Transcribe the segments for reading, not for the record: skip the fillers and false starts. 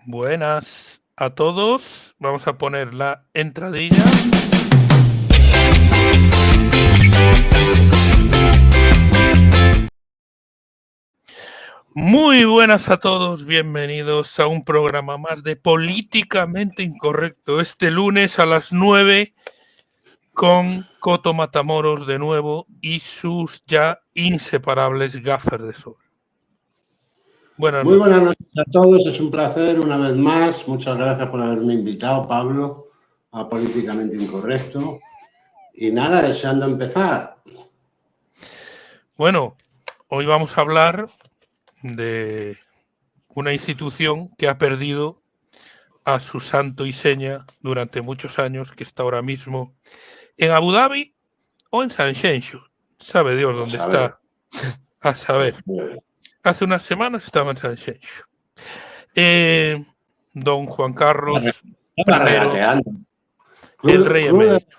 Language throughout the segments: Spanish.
Buenas a todos. Vamos a poner la entradilla. Muy buenas a todos. Bienvenidos a un programa más de Políticamente Incorrecto. Este lunes a las 9 con Coto Matamoros de nuevo y sus ya inseparables gafas de sol. Buenas Muy noches. buenas noches a todos, es un placer una vez más. Muchas gracias por haberme invitado, Pablo, a Políticamente Incorrecto. Y nada, deseando empezar. Bueno, hoy vamos a hablar de una institución que ha perdido a su santo y seña durante muchos años, que está ahora mismo en Abu Dhabi o en San Xenxo. Sabe Dios dónde está. A saber. Hace unas semanas estaba en San Xenxo. Don Juan Carlos Estaba I, regateando. el rey emérito.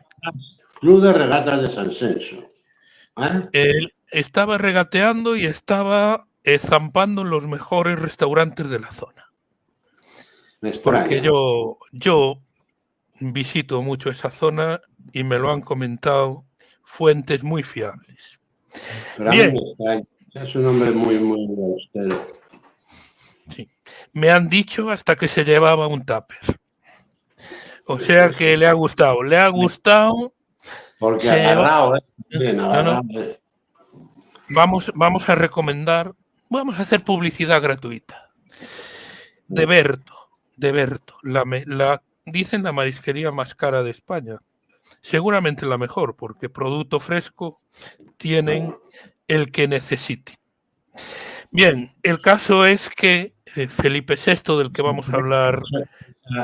Club de Regatas de San Xenxo. Él estaba regateando y estaba zampando en los mejores restaurantes de la zona. Porque yo visito mucho esa zona y me lo han comentado fuentes muy fiables. Pero bien. Es un hombre muy austero. Sí. Me han dicho hasta que se llevaba un tupper. O sea que le ha gustado. Le ha gustado. Porque agarrado, Bien, agarrado. Vamos a recomendar, vamos a hacer publicidad gratuita. De Berto, dicen la marisquería más cara de España. Seguramente la mejor, porque producto fresco tienen el que necesiten. Bien, el caso es que Felipe VI, del que vamos a hablar...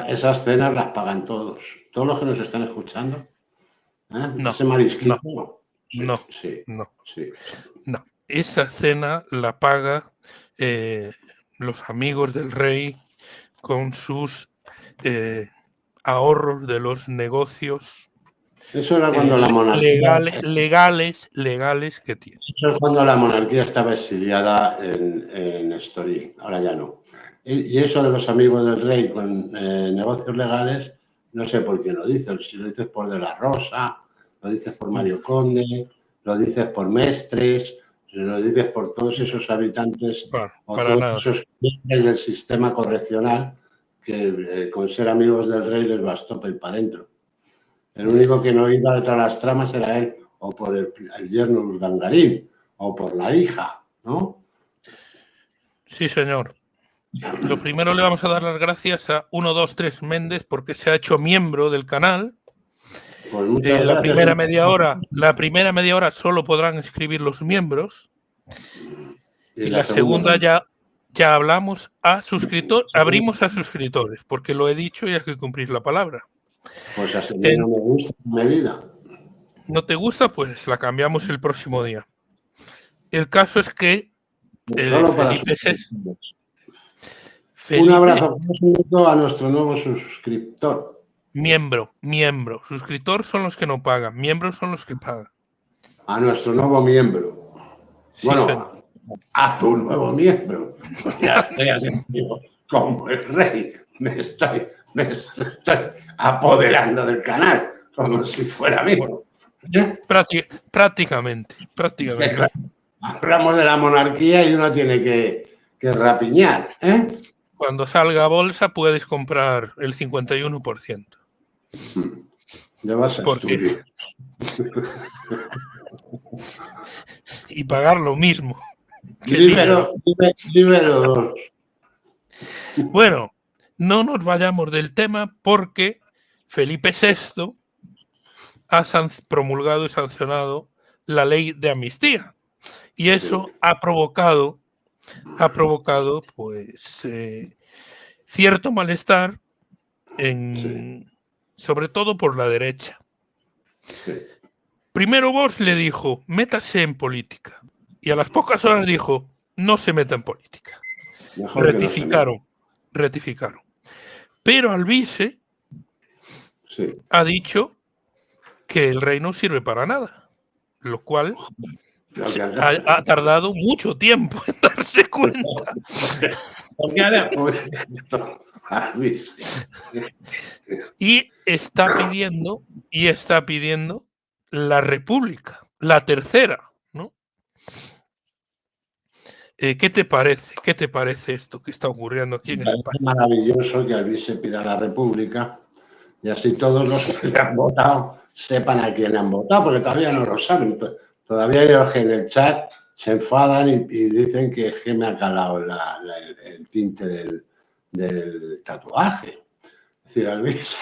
Esas cenas las pagan todos. Todos los que nos están escuchando. No, ese marisquito. No. Esa cena la paga los amigos del rey con sus ahorros de los negocios. Eso era cuando la monarquía... Legales que tiene. Eso es cuando la monarquía estaba exiliada en Estoril, ahora ya no. Y eso de los amigos del rey con negocios legales, no sé por qué lo dices. Si lo dices por De la Rosa, lo dices por Mario Conde, lo dices por Mestres, lo dices por todos esos habitantes o todos esos miembros del sistema correccional que con ser amigos del rey les bastó para ir para adentro. El único que no iba detrás de las tramas era él, o por el yerno Urdangarín, o por la hija, ¿no? Sí, señor. Lo primero le vamos a dar las gracias a 123 Méndez porque se ha hecho miembro del canal. Pues la primera media hora solo podrán escribir los miembros. Y la segunda ya hablamos a suscriptores, abrimos a suscriptores, porque lo he dicho y hay que cumplir la palabra. Pues así no me gusta la medida. ¿No te gusta? Pues la cambiamos el próximo día. El caso es que Un abrazo a nuestro nuevo suscriptor. Miembro. Suscriptor son los que no pagan, miembros son los que pagan. A nuestro nuevo miembro. Sí, bueno, a tu nuevo miembro. Ya estoy haciendo como el rey. Me estoy apoderando del canal, como si fuera mío. Prácticamente. Hablamos de la monarquía y uno tiene que rapiñar, ¿eh? Cuando salga a bolsa puedes comprar el 51%. Ya vas a estudiar. Y pagar lo mismo. Libero 2. Bueno, no nos vayamos del tema porque Felipe VI ha promulgado y sancionado la ley de amnistía. Y eso ha provocado pues cierto malestar sobre todo por la derecha. Primero Vox le dijo, métase en política. Y a las pocas horas dijo, no se meta en política. Rectificaron. Pero Alvise ha dicho que el rey no sirve para nada, lo cual ha tardado mucho tiempo en darse cuenta. ¿Por qué le adjudica esto a Luis? Y está pidiendo la República, la tercera, ¿no? ¿Qué te parece? ¿Qué te parece esto que está ocurriendo aquí en España? Es maravilloso que Luis se pida la República y así todos los que le han votado sepan a quién han votado, porque todavía no lo saben. Todavía hay los que en el chat se enfadan y dicen que es que me ha calado el tinte del tatuaje. Es decir, Luis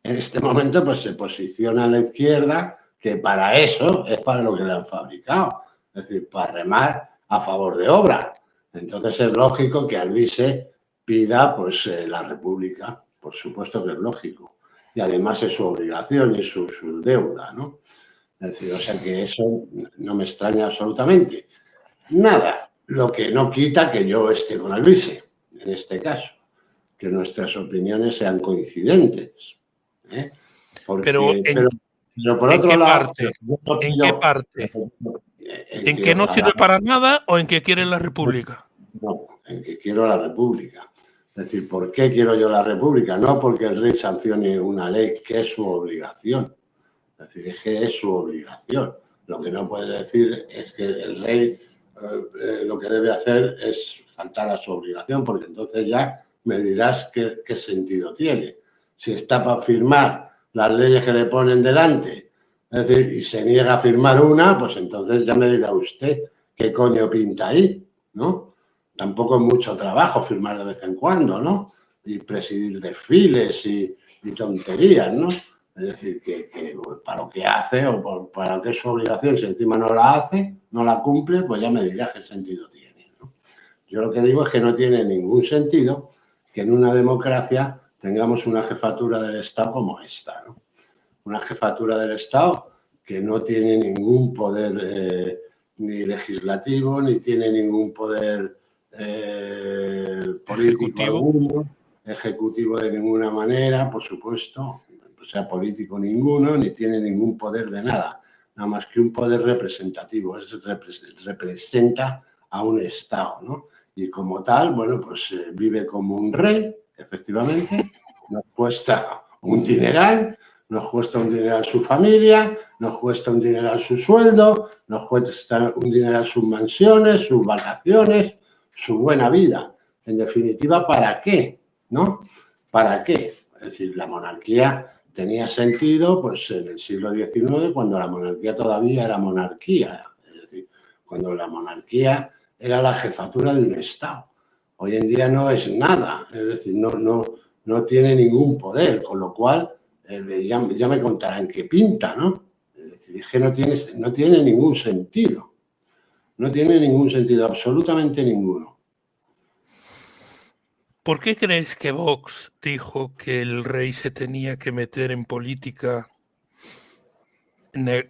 en este momento pues se posiciona a la izquierda, que para eso es para lo que le han fabricado, es decir, para remar a favor de obra. Entonces es lógico que Alvise pida pues la República, por supuesto que es lógico. Y además es su obligación y su deuda, ¿no? Es decir, o sea que eso no me extraña absolutamente. Nada, lo que no quita que yo esté con Alvise, en este caso, que nuestras opiniones sean coincidentes. Pero por otro lado, ¿en qué parte? ¿En que no sirve para nada o en que quiere la República? No, en que quiero la República. Es decir, ¿por qué quiero yo la República? No porque el rey sancione una ley, que es su obligación. Es decir, es que es su obligación. Lo que no puede decir es que el rey lo que debe hacer es faltar a su obligación, porque entonces ya me dirás qué sentido tiene. Si está para firmar las leyes que le ponen delante, es decir, y se niega a firmar una, pues entonces ya me dirá usted qué coño pinta ahí, ¿no? Tampoco es mucho trabajo firmar de vez en cuando, ¿no? Y presidir desfiles y tonterías, ¿no? Es decir, que para lo que hace o para lo que es su obligación, si encima no la hace, no la cumple, pues ya me dirás qué sentido tiene, ¿no? Yo lo que digo es que no tiene ningún sentido que en una democracia tengamos una jefatura del Estado como esta, ¿no? Una jefatura del Estado que no tiene ningún poder ni legislativo, ni tiene ningún poder político alguno, ejecutivo de ninguna manera, por supuesto, o sea, político ninguno, ni tiene ningún poder de nada, nada más que un poder representativo, representa a un Estado, ¿no? Y como tal, bueno, pues vive como un rey, efectivamente, nos cuesta un dineral, nos cuesta un dineral su familia, nos cuesta un dineral su sueldo, nos cuesta un dineral sus mansiones, sus vacaciones, su buena vida. En definitiva, ¿para qué? ¿No? ¿Para qué? Es decir, la monarquía tenía sentido pues en el siglo XIX, cuando la monarquía todavía era monarquía, es decir, cuando la monarquía era la jefatura de un Estado. Hoy en día no es nada, es decir, no tiene ningún poder, con lo cual ya me contarán qué pinta, ¿no? Es decir, es que no tiene ningún sentido. No tiene ningún sentido, absolutamente ninguno. ¿Por qué crees que Vox dijo que el rey se tenía que meter en política?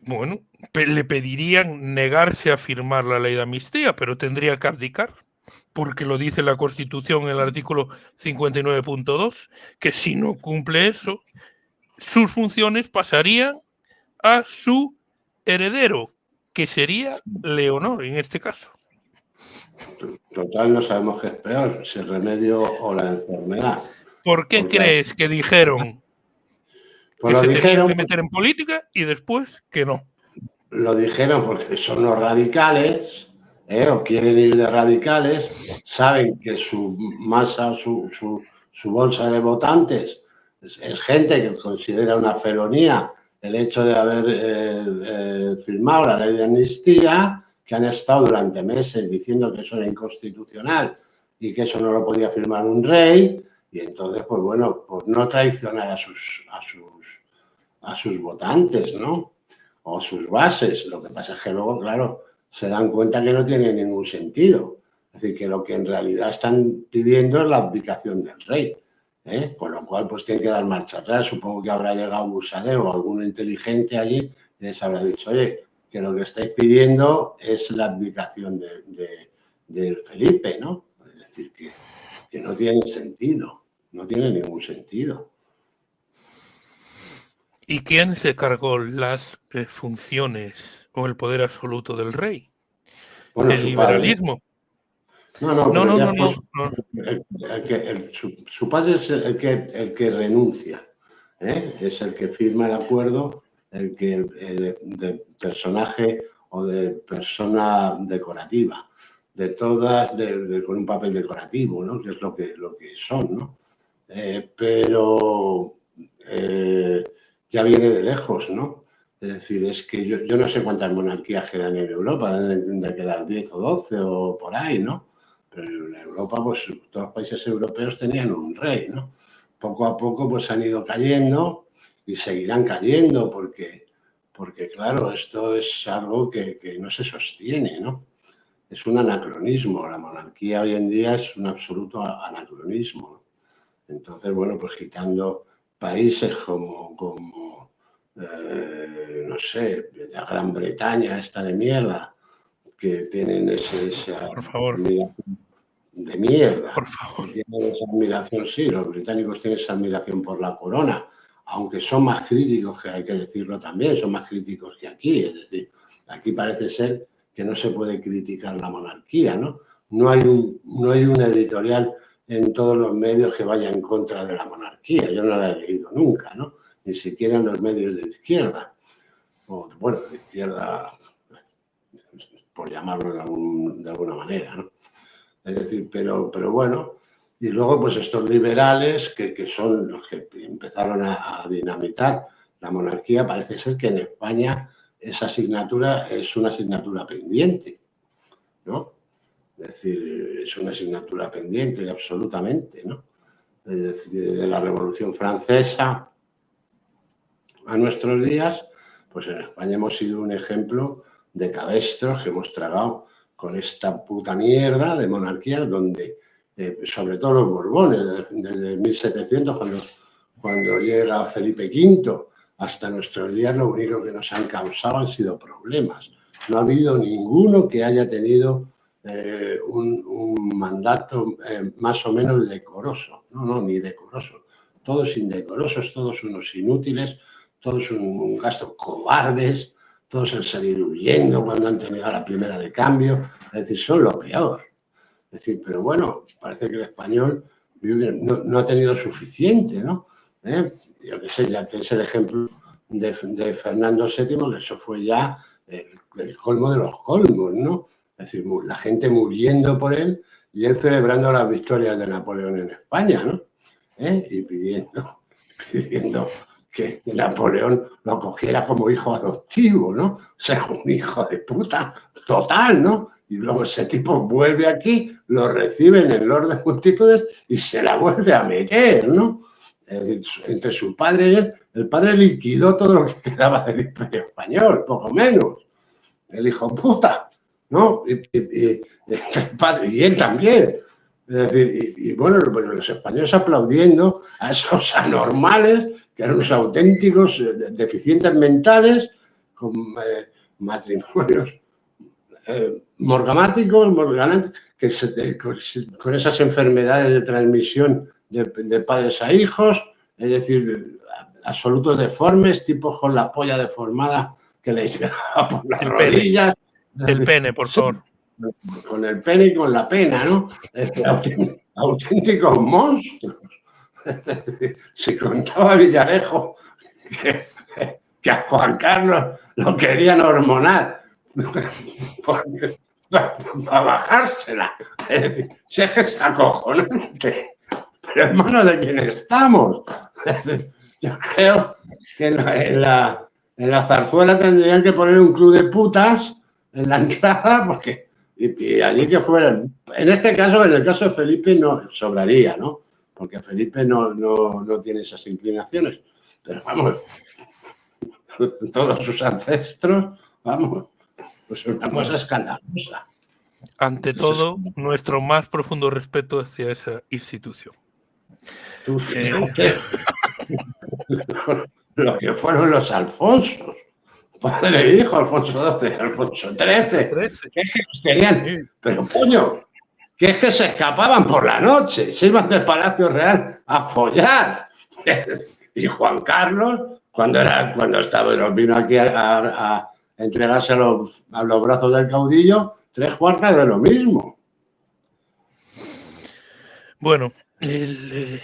Bueno, le pedirían negarse a firmar la ley de amnistía, pero tendría que abdicar, porque lo dice la Constitución en el artículo 59.2, que si no cumple eso, sus funciones pasarían a su heredero, que sería Leonor en este caso. Total, no sabemos qué es peor, si el remedio o la enfermedad. ¿Por qué crees que dijeron que se tenían que meter en política y después que no? Lo dijeron porque son los radicales, o quieren ir de radicales, saben que su masa, su bolsa de votantes es gente que considera una felonía el hecho de haber firmado la ley de amnistía, que han estado durante meses diciendo que eso era inconstitucional y que eso no lo podía firmar un rey, y entonces, pues bueno, por no traicionar a sus votantes, ¿no? O sus bases. Lo que pasa es que luego, claro, se dan cuenta que no tiene ningún sentido. Es decir, que lo que en realidad están pidiendo es la abdicación del rey. Con lo cual, pues tienen que dar marcha atrás. Supongo que habrá llegado Busadé o alguno inteligente allí y les habrá dicho, oye, que lo que estáis pidiendo es la abdicación de Felipe, ¿no? Es decir, que no tiene sentido, no tiene ningún sentido. ¿Y quién se cargó las funciones o el poder absoluto del rey? Bueno, el liberalismo. No. su padre es el que renuncia, es el que firma el acuerdo, el que de personaje o de persona decorativa, de todas con un papel decorativo, ¿no? Que es lo que son, ¿no? Pero ya viene de lejos, ¿no? Es decir, es que yo no sé cuántas monarquías quedan en Europa, deben de quedar 10 o 12 o por ahí, ¿no? Pero en Europa, pues todos los países europeos tenían un rey, ¿no? Poco a poco, pues han ido cayendo y seguirán cayendo porque claro, esto es algo que no se sostiene, ¿no? Es un anacronismo. La monarquía hoy en día es un absoluto anacronismo. Entonces, bueno, pues quitando países como no sé, la Gran Bretaña, esta de mierda, que tienen esa Por favor. admiración de mierda. Por favor. Tienen esa admiración, sí, los británicos tienen esa admiración por la corona, aunque son más críticos, que hay que decirlo también, son más críticos que aquí. Es decir, aquí parece ser que no se puede criticar la monarquía, ¿no? No hay un editorial en todos los medios que vaya en contra de la monarquía. Yo no la he leído nunca, ¿no? Ni siquiera en los medios de izquierda. O, bueno, de izquierda, por llamarlo de alguna manera, ¿no? Es decir, pero bueno, y luego pues estos liberales que son los que empezaron a dinamitar la monarquía, parece ser que en España esa asignatura es una asignatura pendiente, ¿no? Es decir, es una asignatura pendiente absolutamente, ¿no? Es decir, de la Revolución Francesa a nuestros días, pues en España hemos sido un ejemplo de cabestros que hemos tragado con esta puta mierda de monarquías donde, sobre todo los Borbones, desde 1700, cuando llega Felipe V, hasta nuestros días lo único que nos han causado han sido problemas. No ha habido ninguno que haya tenido un mandato más o menos decoroso. No, ni decoroso. Todos indecorosos, todos unos inútiles, todos un gasto cobardes, todos han salido huyendo cuando han tenido la primera de cambio. Es decir, son lo peor. Es decir, pero bueno, parece que el español no ha tenido suficiente, ¿no? Yo qué sé, ya que es el ejemplo de Fernando VII, que eso fue ya el colmo de los colmos, ¿no? Es decir, la gente muriendo por él y él celebrando las victorias de Napoleón en España, ¿no? Y pidiendo que Napoleón lo cogiera como hijo adoptivo, ¿no? O sea, un hijo de puta total, ¿no? Y luego ese tipo vuelve aquí, lo recibe en el Lord de Multitudes y se la vuelve a meter, ¿no? Es decir, entre su padre y él, el padre liquidó todo lo que quedaba del Imperio Español, poco menos. El hijo puta, ¿no? Y el padre, y él también. Es decir, y bueno, los españoles aplaudiendo a esos anormales, que eran unos auténticos deficientes mentales, con matrimonios morganáticos, con esas enfermedades de transmisión de padres a hijos, es decir, absolutos deformes, tipos con la polla deformada que les llegaba por las rodillas. El pene, por favor. Con el pene y con la pena, ¿no? Auténticos monstruos. Se contaba Villarejo que a Juan Carlos lo querían hormonar para bajársela. Es decir, sé que es acojonante, pero en manos de quién estamos. Yo creo que en la zarzuela tendrían que poner un club de putas en la entrada, porque y allí que fueran. En este caso, en el caso de Felipe, no sobraría, ¿no? Porque Felipe no tiene esas inclinaciones. Pero vamos, todos sus ancestros, vamos, pues una cosa escandalosa. Ante todo, nuestro más profundo respeto hacia esa institución. Tú fíjate lo que fueron los Alfonsos. Padre e hijo, Alfonso XII, Alfonso XIII. ¿Qué es que los querían? Pero, coño, que es que se escapaban por la noche, se iban del Palacio Real a follar. Y Juan Carlos, cuando vino aquí a entregarse a los brazos del caudillo, 3/4 de lo mismo. Bueno, el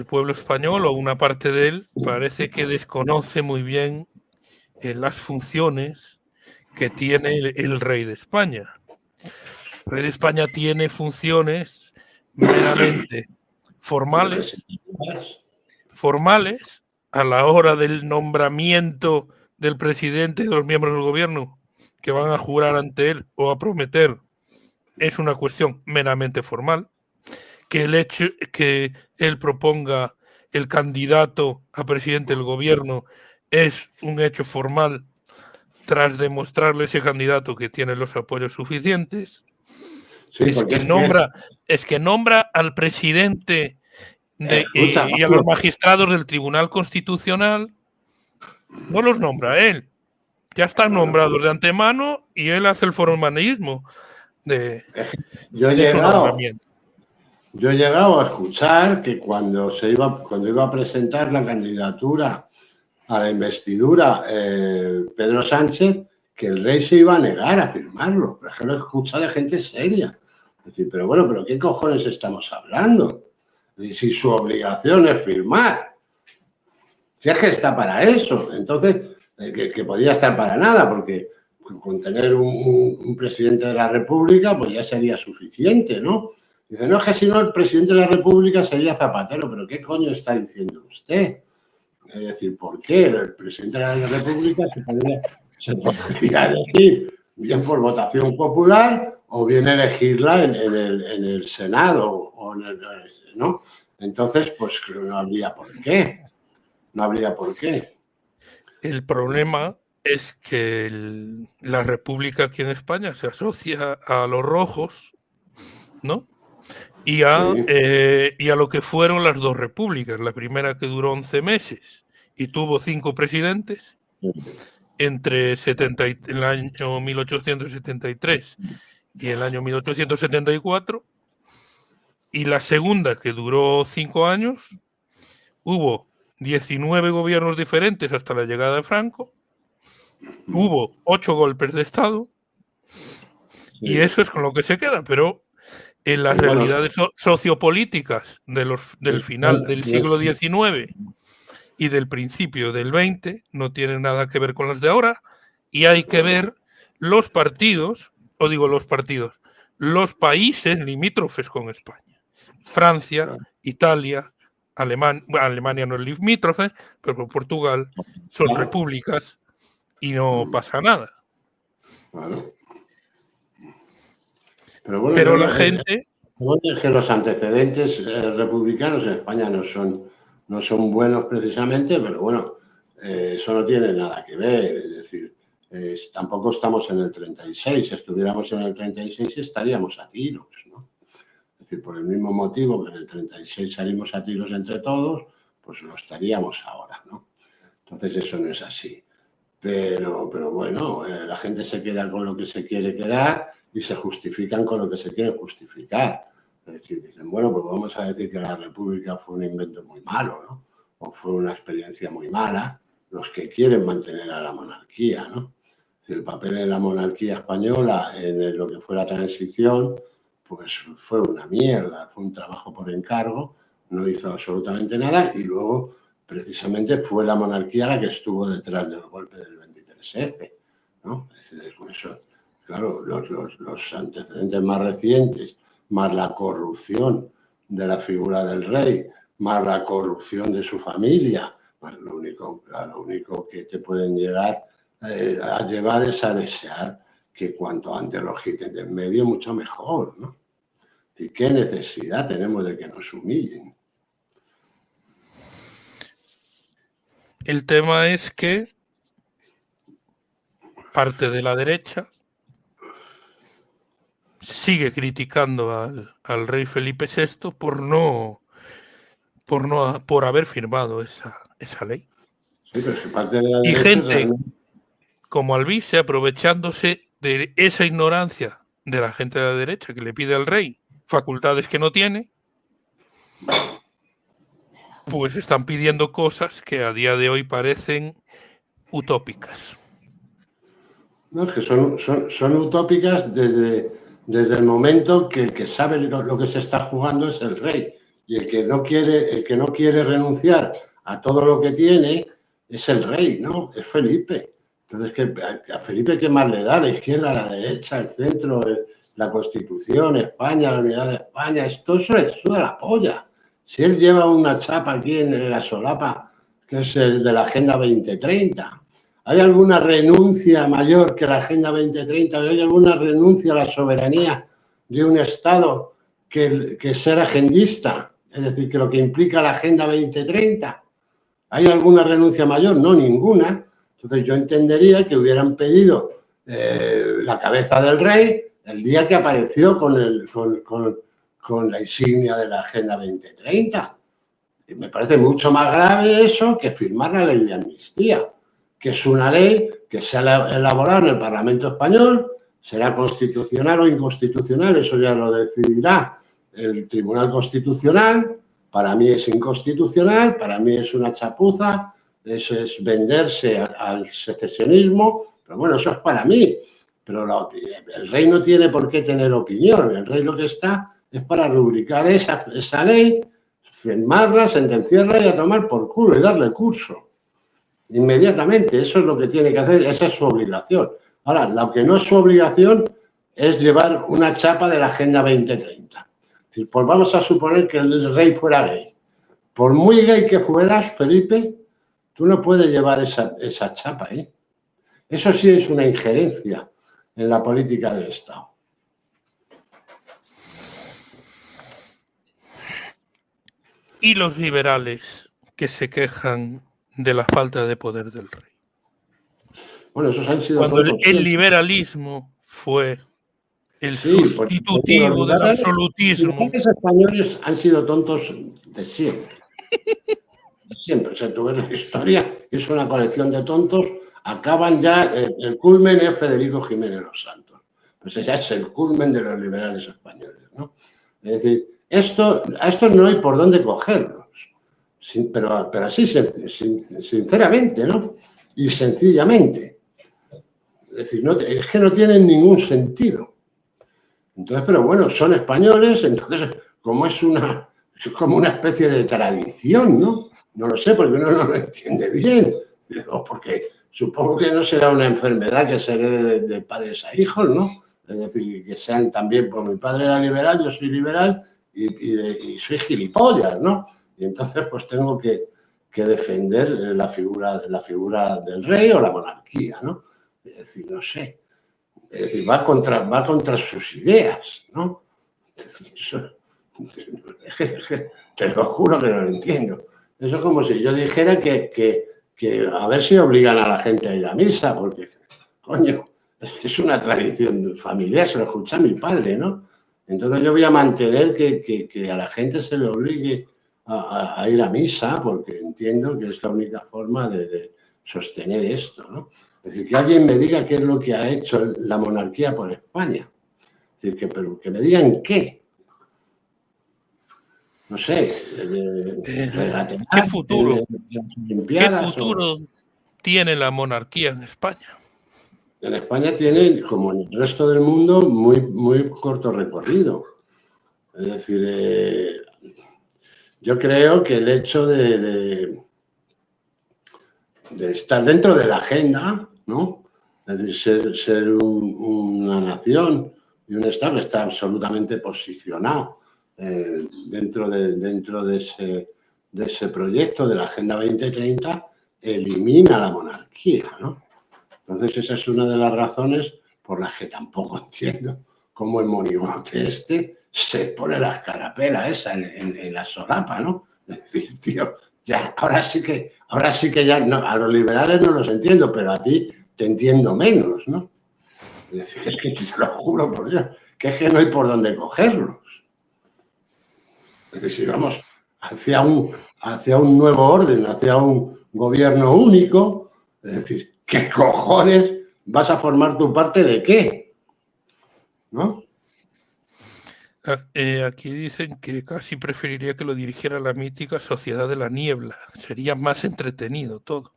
pueblo español, o una parte de él, parece que desconoce muy bien las funciones que tiene el rey de España. El rey de España tiene funciones meramente formales a la hora del nombramiento del presidente y de los miembros del gobierno que van a jurar ante él o a prometer. Es una cuestión meramente formal. Que el hecho que él proponga el candidato a presidente del gobierno es un hecho formal tras demostrarle a ese candidato que tiene los apoyos suficientes. Sí, es que nombra al presidente y a los magistrados del Tribunal Constitucional, no los nombra él. Ya están nombrados de antemano y él hace el formalismo de su nombramiento. Yo he llegado a escuchar que cuando iba a presentar la candidatura a la investidura Pedro Sánchez, que el rey se iba a negar a firmarlo. Pero es que lo he escuchado de gente seria. Es decir, pero bueno, ¿pero qué cojones estamos hablando? Y si su obligación es firmar. Si es que está para eso. Entonces, que podía estar para nada, porque con tener un presidente de la República, pues ya sería suficiente, ¿no? Dice, no, es que si no, el presidente de la República sería Zapatero. ¿Pero qué coño está diciendo usted? Es decir, ¿por qué el presidente de la República se podría elegir bien por votación popular o bien elegirla en el Senado? O ¿no? Entonces, pues no habría por qué. No habría por qué. El problema es que la República aquí en España se asocia a los rojos, ¿no? Y a lo que fueron las dos repúblicas. La primera que duró 11 meses y tuvo 5 presidentes entre el año 1873 y el año 1874. Y la segunda, que duró 5 años, hubo 19 gobiernos diferentes hasta la llegada de Franco. Hubo 8 golpes de Estado. Y eso es con lo que se queda, pero en las realidades sociopolíticas del final del siglo XIX y del principio del XX no tienen nada que ver con las de ahora, y hay que ver los países limítrofes con España. Francia, Italia, Alemania no es limítrofe, pero Portugal son repúblicas y no pasa nada. Pero bueno, pero la gente... Es que los antecedentes republicanos en España no son buenos precisamente, pero bueno, eso no tiene nada que ver. Es decir, tampoco estamos en el 36. Si estuviéramos en el 36 estaríamos a tiros, ¿no? Es decir, por el mismo motivo que en el 36 salimos a tiros entre todos, pues lo estaríamos ahora, ¿no? Entonces eso no es así. Pero bueno, la gente se queda con lo que se quiere quedar y se justifican con lo que se quiere justificar. Es decir, dicen, bueno, pues vamos a decir que la República fue un invento muy malo, ¿no? O fue una experiencia muy mala, los que quieren mantener a la monarquía, ¿no? Es decir, el papel de la monarquía española en lo que fue la transición, pues fue una mierda, fue un trabajo por encargo, no hizo absolutamente nada y luego precisamente fue la monarquía la que estuvo detrás del golpe del 23F, ¿no? Es decir, eso, claro, los antecedentes más recientes, más la corrupción de la figura del rey, más la corrupción de su familia, más lo único que te pueden llegar a llevar es a desear que cuanto antes los quiten de en medio, mucho mejor, ¿no? ¿Y qué necesidad tenemos de que nos humillen? El tema es que parte de la derecha sigue criticando al rey Felipe VI por haber firmado esa ley. Sí, pero si parte de la y derecha, gente realmente... como Alvise, aprovechándose de esa ignorancia de la gente de la derecha que le pide al rey facultades que no tiene, pues están pidiendo cosas que a día de hoy parecen utópicas. No, es que son utópicas desde desde el momento que el que sabe lo que se está jugando es el rey. Y el que no quiere renunciar a todo lo que tiene es el rey, ¿no? Es Felipe. Entonces, a Felipe, ¿qué más le da? La izquierda, la derecha, el centro, la Constitución, España, la unidad de España, esto eso le suda la polla. Si él lleva una chapa aquí en la solapa, que es el de la Agenda 2030, ¿hay alguna renuncia mayor que la Agenda 2030? ¿Hay alguna renuncia a la soberanía de un Estado que ser agendista? Es decir, que lo que implica la Agenda 2030. ¿Hay alguna renuncia mayor? No, ninguna. Entonces yo entendería que hubieran pedido la cabeza del rey el día que apareció con la insignia de la Agenda 2030. Y me parece mucho más grave eso que firmar la ley de amnistía, que es una ley que se ha elaborado en el Parlamento español, será constitucional o inconstitucional, eso ya lo decidirá el Tribunal Constitucional. Para mí es inconstitucional, para mí es una chapuza, eso es venderse al secesionismo, pero bueno, eso es para mí. Pero el rey no tiene por qué tener opinión, el rey lo que está es para rubricar esa ley, firmarla, sentenciarla y a tomar por culo y darle curso. Inmediatamente, eso es lo que tiene que hacer, esa es su obligación. Ahora, lo que no es su obligación es llevar una chapa de la Agenda 2030. Pues vamos a suponer que el rey fuera gay. Por muy gay que fueras, Felipe, tú no puedes llevar esa chapa, ¿eh? Eso sí es una injerencia en la política del Estado. Y los liberales que se quejan de la falta de poder del rey. Bueno, esos han sido cuando el liberalismo fue el sustitutivo del absolutismo. Los españoles han sido tontos de siempre. Siempre. O sea, tú ves la historia, es una colección de tontos, acaban ya, el culmen es Federico Jiménez los Santos. Pues ya es el culmen de los liberales españoles, ¿no? Es decir, a esto no hay por dónde cogerlos. Pero así, sinceramente, ¿no? Y sencillamente. Es decir, es que no tienen ningún sentido. Entonces, pero bueno, son españoles, entonces, como es como una especie de tradición, ¿no? No lo sé, porque uno no lo entiende bien. Porque supongo que no será una enfermedad que se herede de padres a hijos, ¿no? Es decir, que sean también, pues mi padre era liberal, yo soy liberal y soy gilipollas, ¿no? Y entonces, pues tengo que defender la figura del rey o la monarquía, ¿no? Es decir, no sé. Es decir, va contra sus ideas, ¿no? Te lo juro que no lo entiendo. Eso es como si yo dijera que a ver si obligan a la gente a ir a misa, porque, coño, es una tradición familiar, se lo escucha a mi padre, ¿no? Entonces yo voy a mantener que a la gente se le obligue a ir a misa, porque entiendo que es la única forma de sostener esto, ¿no? Es decir, que alguien me diga qué es lo que ha hecho la monarquía por España. Es decir, pero que me digan qué. No sé. ¿Qué futuro tiene la monarquía en España? En España tiene, como en el resto del mundo, muy, muy corto recorrido. Es decir, yo creo que el hecho de estar dentro de la agenda, ¿no? Es decir, ser una nación y un Estado que está absolutamente posicionado dentro de ese proyecto de la Agenda 2030, elimina la monarquía, ¿no? Entonces esa es una de las razones por las que tampoco entiendo cómo el monigote se pone la escarapela esa en la solapa, ¿no? Es decir, tío, ya, ahora sí que ya, no, a los liberales no los entiendo, pero a ti te entiendo menos, ¿no? Es decir, es que te lo juro por Dios, que es que no hay por dónde cogerlos. Es decir, vamos hacia un nuevo orden, hacia un gobierno único, es decir, ¿qué cojones vas a formar tu parte de qué? ¿No? Aquí dicen que casi preferiría que lo dirigiera la mítica Sociedad de la Niebla. Sería más entretenido todo.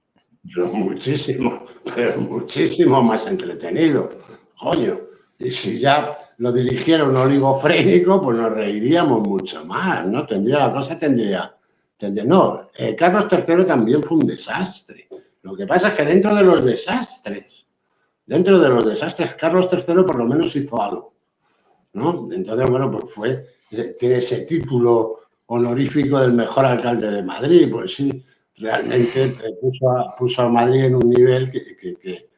Pero muchísimo más entretenido. Coño, y si ya lo dirigiera un oligofrénico, pues nos reiríamos mucho más, ¿no? La cosa tendría. No, Carlos III también fue un desastre. Lo que pasa es que dentro de los desastres, Carlos III por lo menos hizo algo, ¿no? Entonces, bueno, pues tiene ese título honorífico del mejor alcalde de Madrid, pues sí, realmente puso a Madrid en un nivel que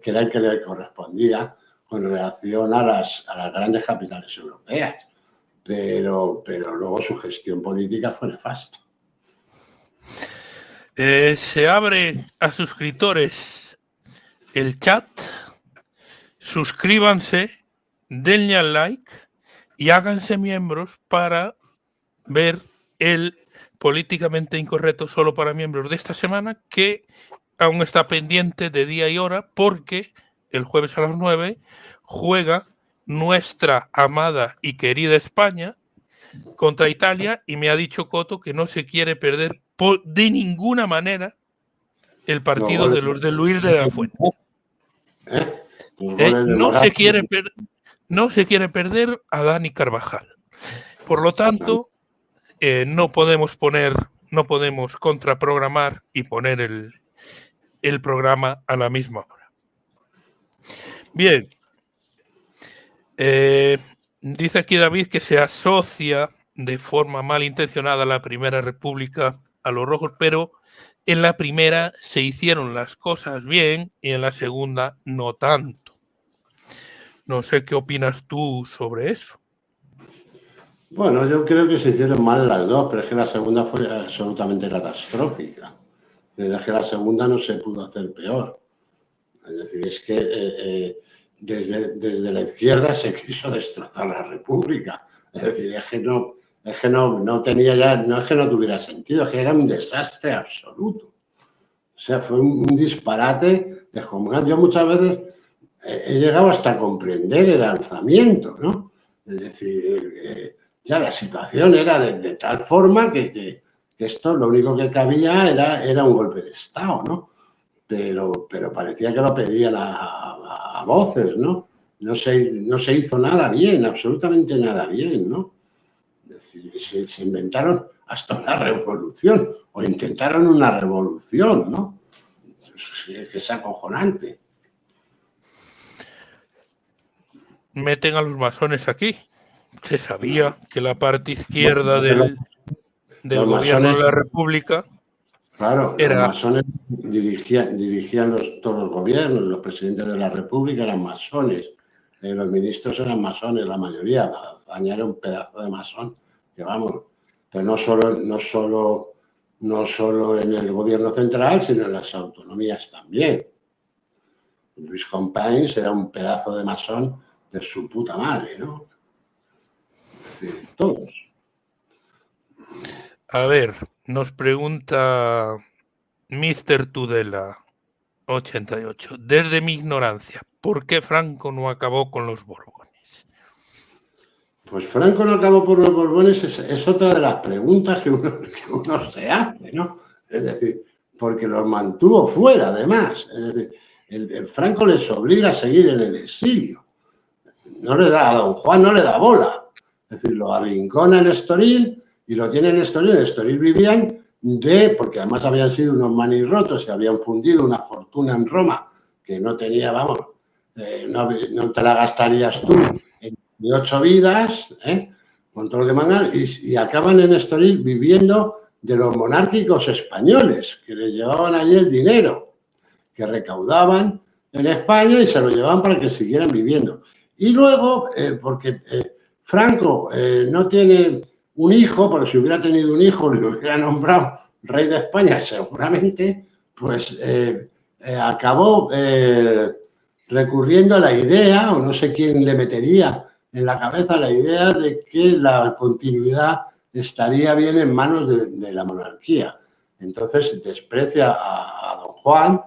era el que le correspondía con relación a las grandes capitales europeas. Pero luego su gestión política fue nefasta. Se abre a suscriptores el chat, suscríbanse, denle al like y háganse miembros para ver el políticamente incorrecto solo para miembros de esta semana, que aún está pendiente de día y hora porque el jueves a las 9 juega nuestra amada y querida España contra Italia, y me ha dicho Coto que no se quiere perder de ninguna manera el partido de los de Luis de la Fuente. No se quiere perder a Dani Carvajal. Por lo tanto, no podemos contraprogramar y poner el programa a la misma hora. Bien. Dice aquí David que se asocia de forma malintencionada a la Primera República a los rojos, pero en la primera se hicieron las cosas bien y en la segunda no tanto. No sé qué opinas tú sobre eso. Bueno, yo creo que se hicieron mal las dos, pero es que la segunda fue absolutamente catastrófica. Es que la segunda no se pudo hacer peor. Es decir, es que desde la izquierda se quiso destrozar la República. Es decir, es que no tenía ya, no es que no tuviera sentido, es que era un desastre absoluto. O sea, fue un disparate descomunal. Yo muchas veces he llegado hasta a comprender el alzamiento, ¿no? Es decir, ya la situación era de tal forma que esto lo único que cabía era un golpe de Estado, ¿no? Pero parecía que lo pedían a voces, ¿no? No se hizo nada bien, absolutamente nada bien, ¿no? Es decir, se inventaron hasta una revolución, o intentaron una revolución, ¿no? Es acojonante. Meten a los masones aquí. Se sabía que la parte izquierda del gobierno de la República... Claro, los masones dirigían todos los gobiernos, los presidentes de la República eran masones, los ministros eran masones, la mayoría. Azaña era un pedazo de masón, que vamos, pero no solo en el gobierno central, sino en las autonomías también. Luis Companys era un pedazo de masón de su puta madre, ¿no? Es decir, todos. A ver, nos pregunta Mr. Tudela 88. Desde mi ignorancia, ¿por qué Franco no acabó con los Borbones? Pues Franco no acabó por los Borbones, es otra de las preguntas que uno se hace, ¿no? Es decir, porque los mantuvo fuera, además. Es decir, el Franco les obliga a seguir en el exilio. No le da a don Juan, no le da bola. Es decir, lo arrincona en Estoril y lo tiene en Estoril. En Estoril vivían porque además habían sido unos manirrotos y habían fundido una fortuna en Roma que no tenía, vamos, no te la gastarías tú en 8 vidas, con todo lo que mandan, y acaban en Estoril viviendo de los monárquicos españoles que les llevaban allí el dinero que recaudaban en España y se lo llevaban para que siguieran viviendo. Y luego, porque Franco no tiene un hijo, porque si hubiera tenido un hijo y lo hubiera nombrado rey de España, seguramente, pues acabó recurriendo a la idea, o no sé quién le metería en la cabeza la idea de que la continuidad estaría bien en manos de la monarquía. Entonces desprecia a don Juan,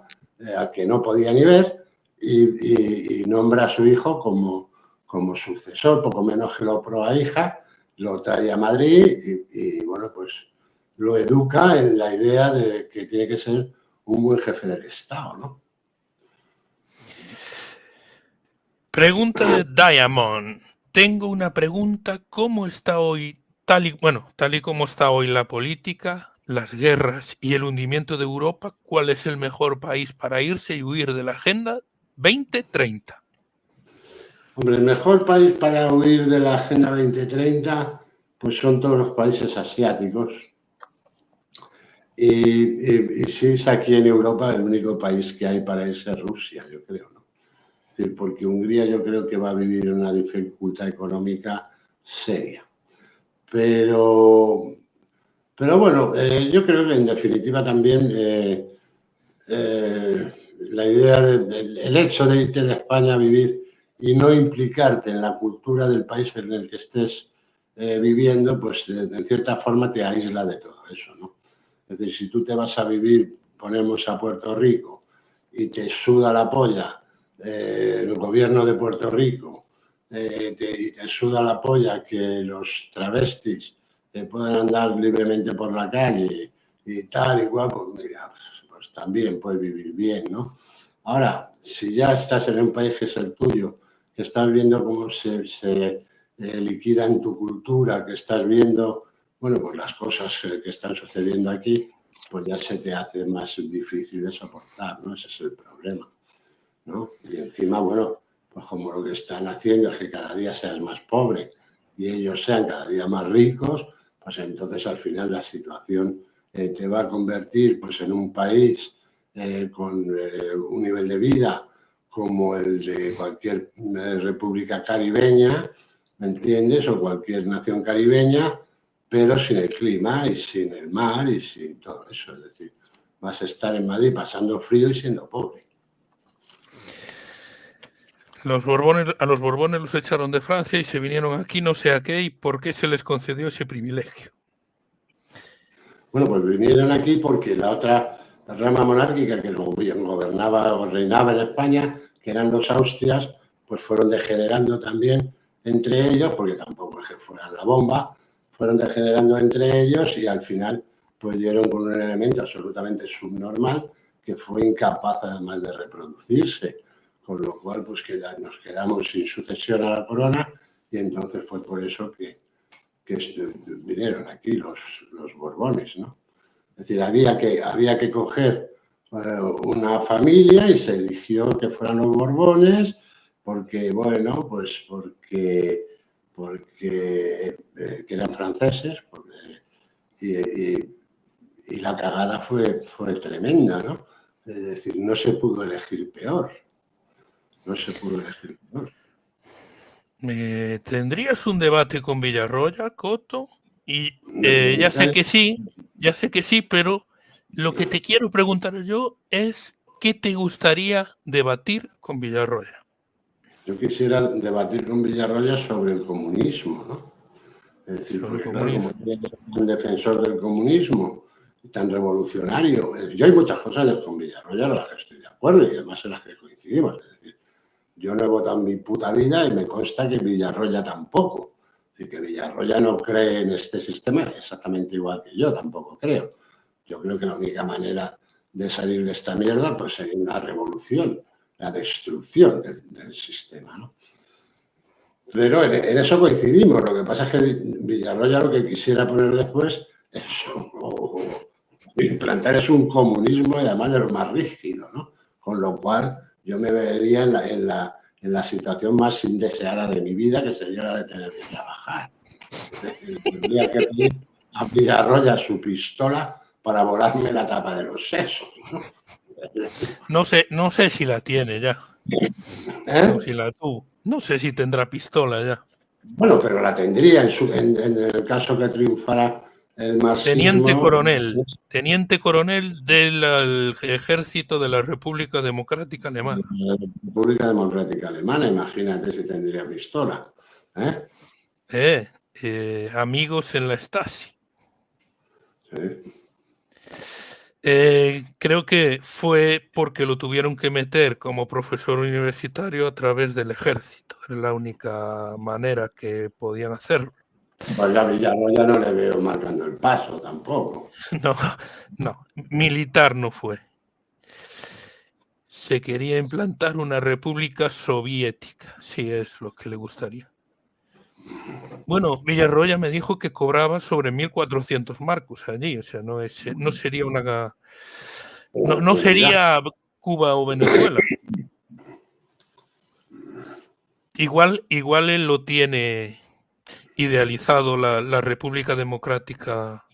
al que no podía ni ver, y nombra a su hijo como sucesor, poco menos que lo proahija, lo trae a Madrid y bueno, pues lo educa en la idea de que tiene que ser un buen jefe del Estado, ¿no? Pregunta de Diamond. Tengo una pregunta. ¿Cómo está hoy, tal y como está hoy la política, las guerras y el hundimiento de Europa? ¿Cuál es el mejor país para irse y huir de la Agenda 2030? Hombre, el mejor país para huir de la Agenda 2030 pues son todos los países asiáticos. Y si es aquí en Europa, el único país que hay para irse es Rusia, yo creo, ¿no? Es decir, porque Hungría yo creo que va a vivir una dificultad económica seria. Pero bueno, yo creo que en definitiva también la idea el hecho de irte de España a vivir y no implicarte en la cultura del país en el que estés viviendo, pues en cierta forma te aísla de todo eso, ¿no? Es decir, si tú te vas a vivir, ponemos a Puerto Rico, y te suda la polla el gobierno de Puerto Rico, y te suda la polla que los travestis puedan andar libremente por la calle y tal, igual, pues mira, pues también puedes vivir bien, ¿no? Ahora, si ya estás en un país que es el tuyo, que estás viendo cómo se liquida en tu cultura, que estás viendo, bueno, pues las cosas que están sucediendo aquí, pues ya se te hace más difícil de soportar, ¿no? Ese es el problema, ¿no? Y encima, bueno, pues como lo que están haciendo es que cada día seas más pobre y ellos sean cada día más ricos, pues entonces al final la situación te va a convertir pues en un país con un nivel de vida como el de cualquier república caribeña, ¿me entiendes? O cualquier nación caribeña, pero sin el clima y sin el mar y sin todo eso. Es decir, vas a estar en Madrid pasando frío y siendo pobre. A los Borbones los echaron de Francia y se vinieron aquí no sé a qué y por qué se les concedió ese privilegio. Bueno, pues vinieron aquí porque la otra rama monárquica que gobernaba o reinaba en España, que eran los Austrias, pues fueron degenerando también entre ellos, porque tampoco es que fueran la bomba, fueron degenerando entre ellos y al final pues dieron con un elemento absolutamente subnormal que fue incapaz además de reproducirse, con lo cual pues nos quedamos sin sucesión a la corona y entonces fue por eso que vinieron aquí los Borbones, ¿no? Es decir, había que coger una familia y se eligió que fueran los Borbones porque, bueno, pues porque que eran franceses y la cagada fue tremenda, ¿no? Es decir, no se pudo elegir peor. No se pudo elegir peor. ¿Tendrías un debate con Villarroya, Coto? Y ya sé que sí, pero lo que te quiero preguntar yo es ¿qué te gustaría debatir con Villarroya? Yo quisiera debatir con Villarroya sobre el comunismo, ¿no? Es decir, porque claro, como es un defensor del comunismo tan revolucionario, yo hay muchas cosas con Villarroya en las que estoy de acuerdo y además en las que coincidimos. Es decir, yo no he votado en mi puta vida y me consta que Villarroya tampoco. Es decir, que Villarroya no cree en este sistema exactamente igual que yo, tampoco creo. Yo creo que la única manera de salir de esta mierda pues sería una revolución, la destrucción del sistema, ¿no? Pero en eso coincidimos. Lo que pasa es que Villarroya lo que quisiera poner después es implantar es un comunismo y además de lo más rígido, ¿no? Con lo cual yo me vería en la situación más indeseada de mi vida, que sería la de tener que trabajar. Es decir, tendría que pedir a Villarroya su pistola para volarme la tapa de los sesos, ¿no? No sé si la tiene ya. No sé si tendrá pistola ya. Bueno, pero la tendría en el caso que triunfara el marxismo. Teniente coronel del ejército de la República Democrática Alemana. La República Democrática Alemana, imagínate si tendría pistola. Amigos en la Stasi. Sí. Creo que fue porque lo tuvieron que meter como profesor universitario a través del ejército. Era la única manera que podían hacerlo. Pues a Villarroya no le veo marcando el paso tampoco. No, militar no fue. Se quería implantar una república soviética, si es lo que le gustaría. Bueno, Villarroya me dijo que cobraba sobre 1.400 marcos allí, o sea, no sería una... No sería Cuba o Venezuela. Igual él lo tiene idealizado la República Democrática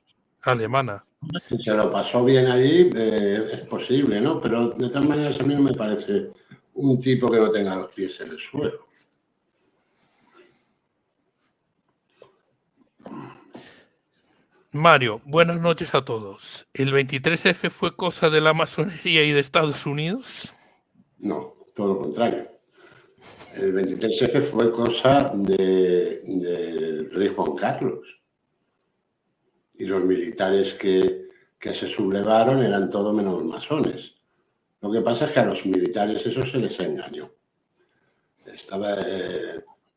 Alemana. Si se lo pasó bien allí, es posible, ¿no? Pero de todas maneras a mí no me parece un tipo que no tenga los pies en el suelo. Mario, buenas noches a todos. ¿El 23F fue cosa de la masonería y de Estados Unidos? No, todo lo contrario. El 23F fue cosa del rey Juan Carlos. Y los militares que se sublevaron eran todo menos masones. Lo que pasa es que a los militares eso se les engañó.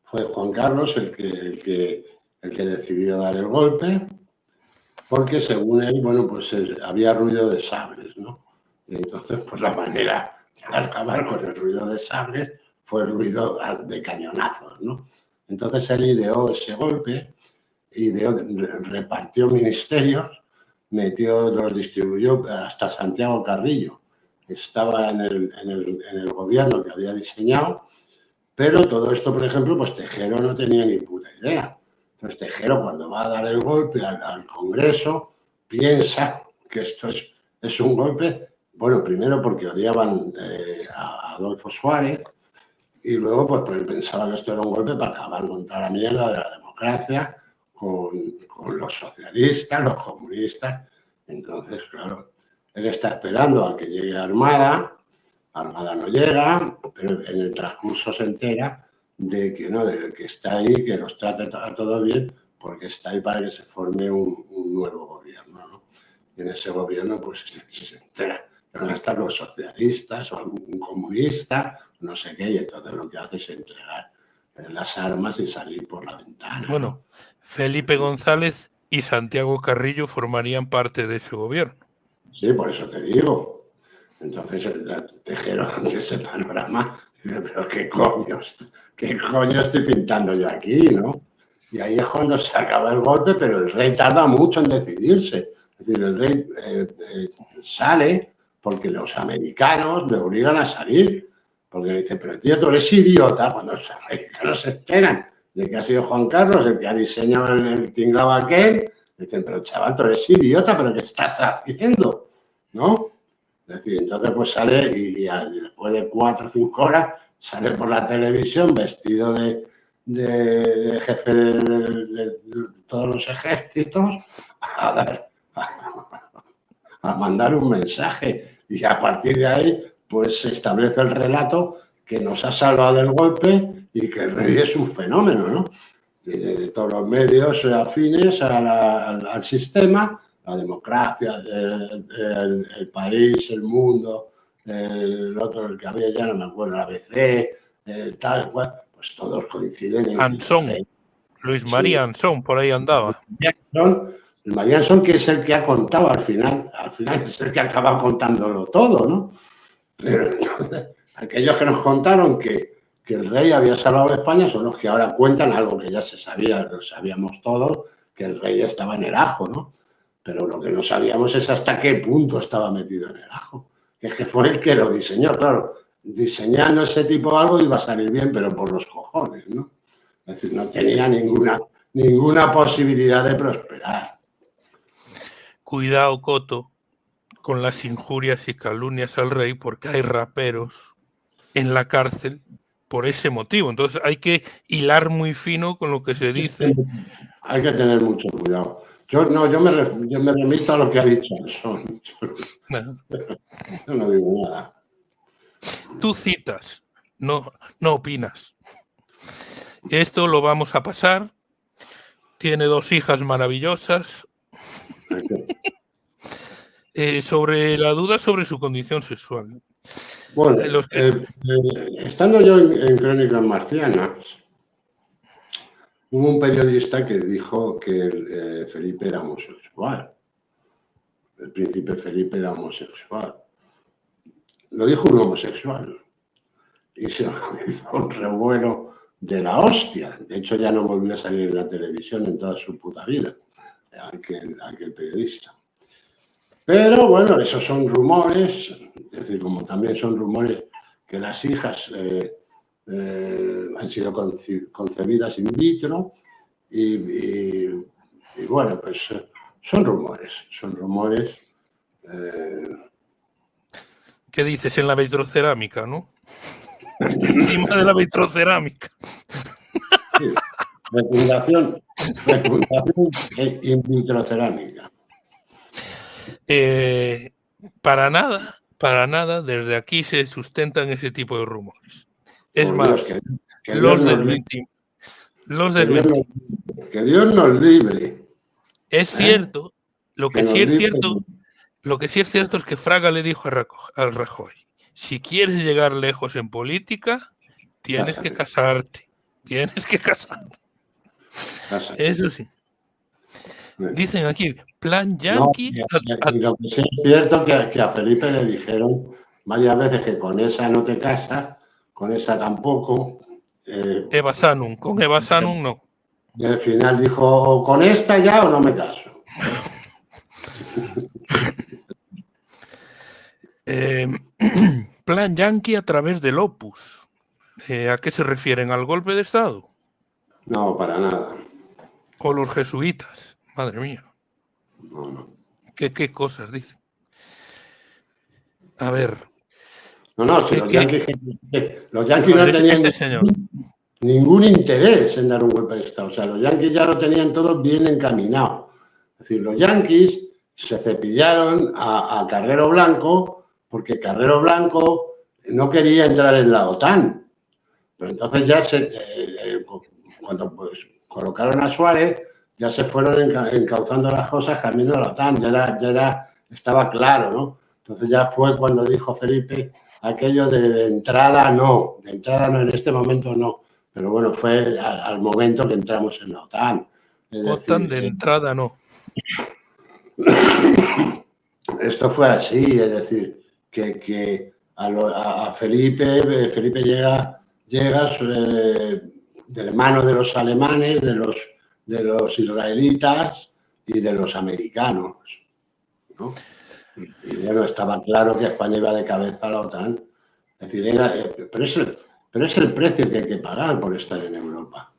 Fue Juan Carlos el que decidió dar el golpe, porque según él, bueno, pues había ruido de sables, ¿no? Y entonces, pues la manera de acabar con el ruido de sables fue el ruido de cañonazos, ¿no? Entonces él ideó ese golpe, repartió ministerios, los distribuyó hasta Santiago Carrillo, que estaba en el gobierno que había diseñado, pero todo esto, por ejemplo, pues Tejero no tenía ni puta idea. Entonces Tejero, cuando va a dar el golpe al Congreso, piensa que esto es un golpe, bueno, primero porque odiaban a Adolfo Suárez, y luego pues pensaba que esto era un golpe para acabar con toda la mierda de la democracia, con los socialistas, los comunistas. Entonces, claro, él está esperando a que llegue Armada no llega, pero en el transcurso se entera de que está ahí, que los trata todo bien, porque está ahí para que se forme un nuevo gobierno, ¿no? Y en ese gobierno pues se entera que van a estar los socialistas o algún comunista, no sé qué, y entonces lo que hace es entregar las armas y salir por la ventana. Bueno, ¿no? Felipe González y Santiago Carrillo formarían parte de ese gobierno. Sí, por eso te digo. Entonces el Tejero, ante ese panorama, dice, pero qué coño estoy pintando yo aquí, ¿no? Y ahí es cuando se acaba el golpe, pero el rey tarda mucho en decidirse. Es decir, el rey sale porque los americanos le obligan a salir. Porque le dicen, pero tío, tú eres idiota. Cuando los americanos se enteran de que ha sido Juan Carlos el que ha diseñado el tinglado aquel, dicen, pero chaval, tú eres idiota, ¿pero qué estás haciendo? ¿No? Es decir, entonces pues sale y después de 4 o 5 horas sale por la televisión vestido de jefe de todos los ejércitos a mandar un mensaje, y a partir de ahí pues se establece el relato que nos ha salvado del golpe y que el rey es un fenómeno, ¿no? De todos los medios afines al sistema, la democracia, el país, el mundo, el otro, el que había ya no me acuerdo, la ABC, tal cual, pues todos coinciden en Ansón, Luis María sí. Ansón, por ahí andaba. El María Ansón, que es el que ha contado al final es el que ha acabado contándolo todo, ¿no? Pero entonces, aquellos que nos contaron que el rey había salvado a España son los que ahora cuentan algo que ya se sabía, lo sabíamos todos, que el rey estaba en el ajo, ¿no? Pero lo que no sabíamos es hasta qué punto estaba metido en el ajo. Que es que fue el que lo diseñó, claro. Diseñando ese tipo de algo iba a salir bien, pero por los cojones, ¿no? Es decir, no tenía ninguna posibilidad de prosperar. Cuidado, Coto, con las injurias y calumnias al rey, porque hay raperos en la cárcel por ese motivo. Entonces hay que hilar muy fino con lo que se dice. Hay que tener mucho cuidado. Yo me remito a lo que ha dicho Ansón. Yo no digo nada. Tú citas, no opinas. Esto lo vamos a pasar. Tiene 2 hijas maravillosas. Sobre la duda sobre su condición sexual. Bueno, estando yo en Crónicas Marcianas, hubo un periodista que dijo que Felipe era homosexual. El príncipe Felipe era homosexual. lo dijo un homosexual. Y se organizó un revuelo de la hostia. De hecho, ya no volvió a salir en la televisión en toda su puta vida, aquel periodista. Pero bueno, esos son rumores, es decir, como también son rumores que las hijas han sido concebidas in vitro y bueno, pues son rumores. ¿Qué dices en la vitrocerámica, no? Encima de la vitrocerámica. Sí, fecundación in vitrocerámica. Para nada, desde aquí se sustentan ese tipo de rumores. Es Por más, Dios, que los Dios desmentimos. Que Dios nos libre. Es cierto, lo que sí es cierto es que Fraga le dijo a Rajoy: si quieres llegar lejos en política, tienes que casarte. Eso sí. Dicen aquí, plan yanqui. Y lo que sí es cierto que a Felipe le dijeron varias veces que con esa no te casas, con esa tampoco. Eva Sanum, con Eva Sanum no. Y al final dijo, ¿con esta ya o no me caso? Plan yanqui a través del Opus. ¿A qué se refieren? ¿Al golpe de Estado? No, para nada. ¿O los jesuitas? Madre mía. No. ¿Qué cosas dicen? A ver. No, si los yanquis no tenían ningún interés en dar un golpe de Estado. O sea, los yanquis ya lo tenían todo bien encaminado. Es decir, los yanquis se cepillaron a Carrero Blanco porque Carrero Blanco no quería entrar en la OTAN. Pero entonces ya cuando pues, colocaron a Suárez, ya se fueron encauzando las cosas camino a la OTAN. Ya estaba claro, ¿no? Entonces ya fue cuando dijo Felipe aquello de entrada no, en este momento no. Pero bueno, fue al momento que entramos en la OTAN. OTAN de entrada no. Esto fue así, es decir, que a Felipe llega de la mano de los alemanes, de los israelitas y de los americanos, ¿no? Y bueno, estaba claro que España iba de cabeza a la OTAN. Es decir, pero es el precio que hay que pagar por estar en Europa.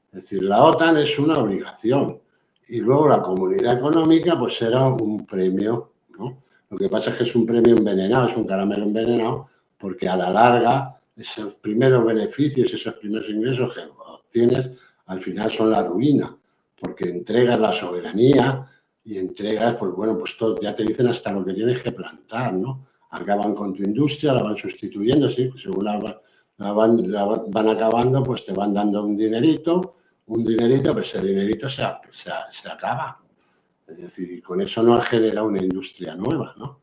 Es decir, la OTAN es una obligación y luego la Comunidad Económica pues era un premio, ¿no? Lo que pasa es que es un premio envenenado, es un caramelo envenenado, porque a la larga esos primeros beneficios, esos primeros ingresos que obtienes, al final son la ruina, porque entregas la soberanía y entregas, pues bueno, pues todo, ya te dicen hasta lo que tienes que plantar, ¿no? Acaban con tu industria, la van sustituyendo, sí, según la van acabando, pues te van dando un dinerito, pero ese dinerito se acaba. Es decir, y con eso no ha generado una industria nueva, ¿no?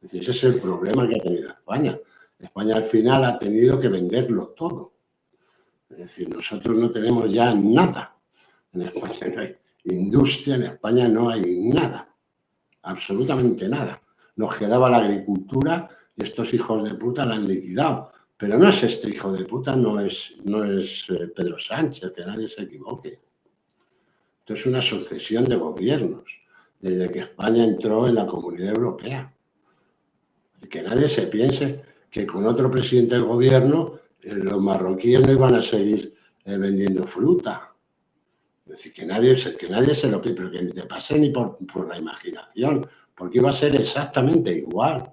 Es decir, ese es el problema que ha tenido España. España al final ha tenido que venderlo todo. Es decir, nosotros no tenemos ya nada. En España no hay industria, en España no hay nada. Absolutamente nada. Nos quedaba la agricultura y estos hijos de puta la han liquidado. Pero no es este hijo de puta, no es Pedro Sánchez, que nadie se equivoque. Esto es una sucesión de gobiernos, desde que España entró en la Comunidad Europea. Que nadie se piense que con otro presidente del gobierno los marroquíes no iban a seguir vendiendo fruta. Es decir, que nadie se lo pide, pero que ni te pase ni por la imaginación, porque iba a ser exactamente igual.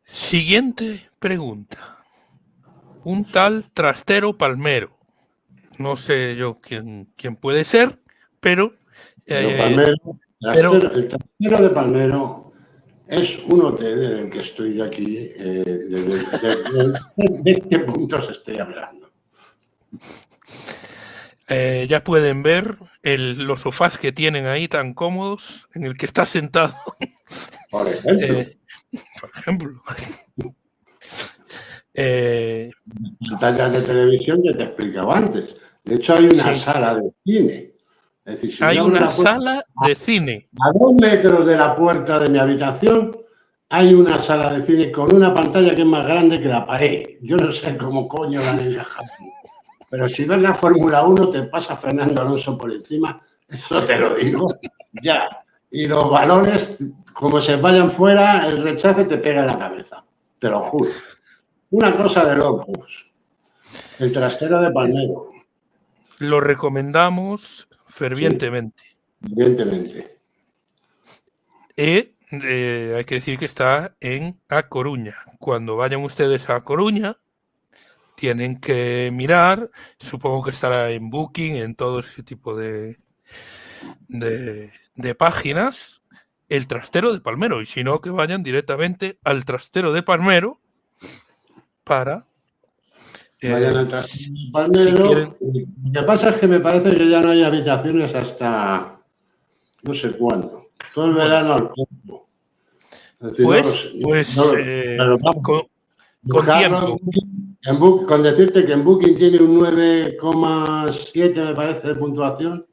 Siguiente pregunta. Un tal Trastero Palmero. No sé yo quién puede ser, pero... el Trastero de Palmero es un hotel en el que estoy aquí, de qué puntos estoy hablando. Ya pueden ver los sofás que tienen ahí tan cómodos, en el que está sentado. Por ejemplo. Pantallas de televisión que te explicaba antes. De hecho, hay una sala de cine. Es decir, si Hay yo abro una la puerta, sala de cine. a 2 metros de la puerta de mi habitación hay una sala de cine con una pantalla que es más grande que la pared. Yo no sé cómo coño la han encajado. Pero si ves la Fórmula 1 te pasa Fernando Alonso por encima, eso te lo digo ya. Y los balones, como se vayan fuera, el rechace te pega en la cabeza, te lo juro. Una cosa de locos. El trastero de Palmero. Lo recomendamos Sí, fervientemente. evidentemente. Hay que decir que está en A Coruña. Cuando vayan ustedes a Coruña, tienen que mirar, supongo que estará en Booking, en todo ese tipo de páginas, el trastero de Palmero. Y si no, que vayan directamente al trastero de Palmero para, Vayan al trastero de si quieren. Palmero. Lo que pasa es que me parece que ya no hay habitaciones hasta no sé cuándo. Todo el Bueno, verano al campo. Es decir, no lo sé. Pero vamos, con buscarlo tiempo. con decirte que en Booking tiene un 9,7 me parece de puntuación.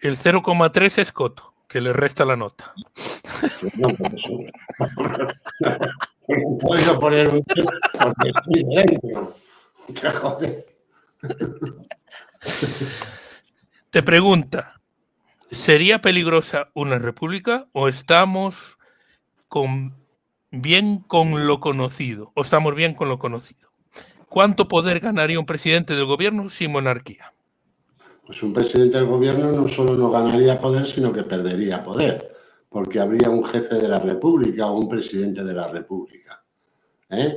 El 0,3 es Coto, que le resta la nota. No, por eso. No puedo poner un porque estoy dentro. Te jode. Te pregunta, ¿sería peligrosa una república o estamos bien con lo conocido? ¿O estamos bien con lo conocido? ¿Cuánto poder ganaría un presidente del gobierno sin monarquía? Pues un presidente del gobierno no solo no ganaría poder, sino que perdería poder, porque habría un jefe de la república o un presidente de la república.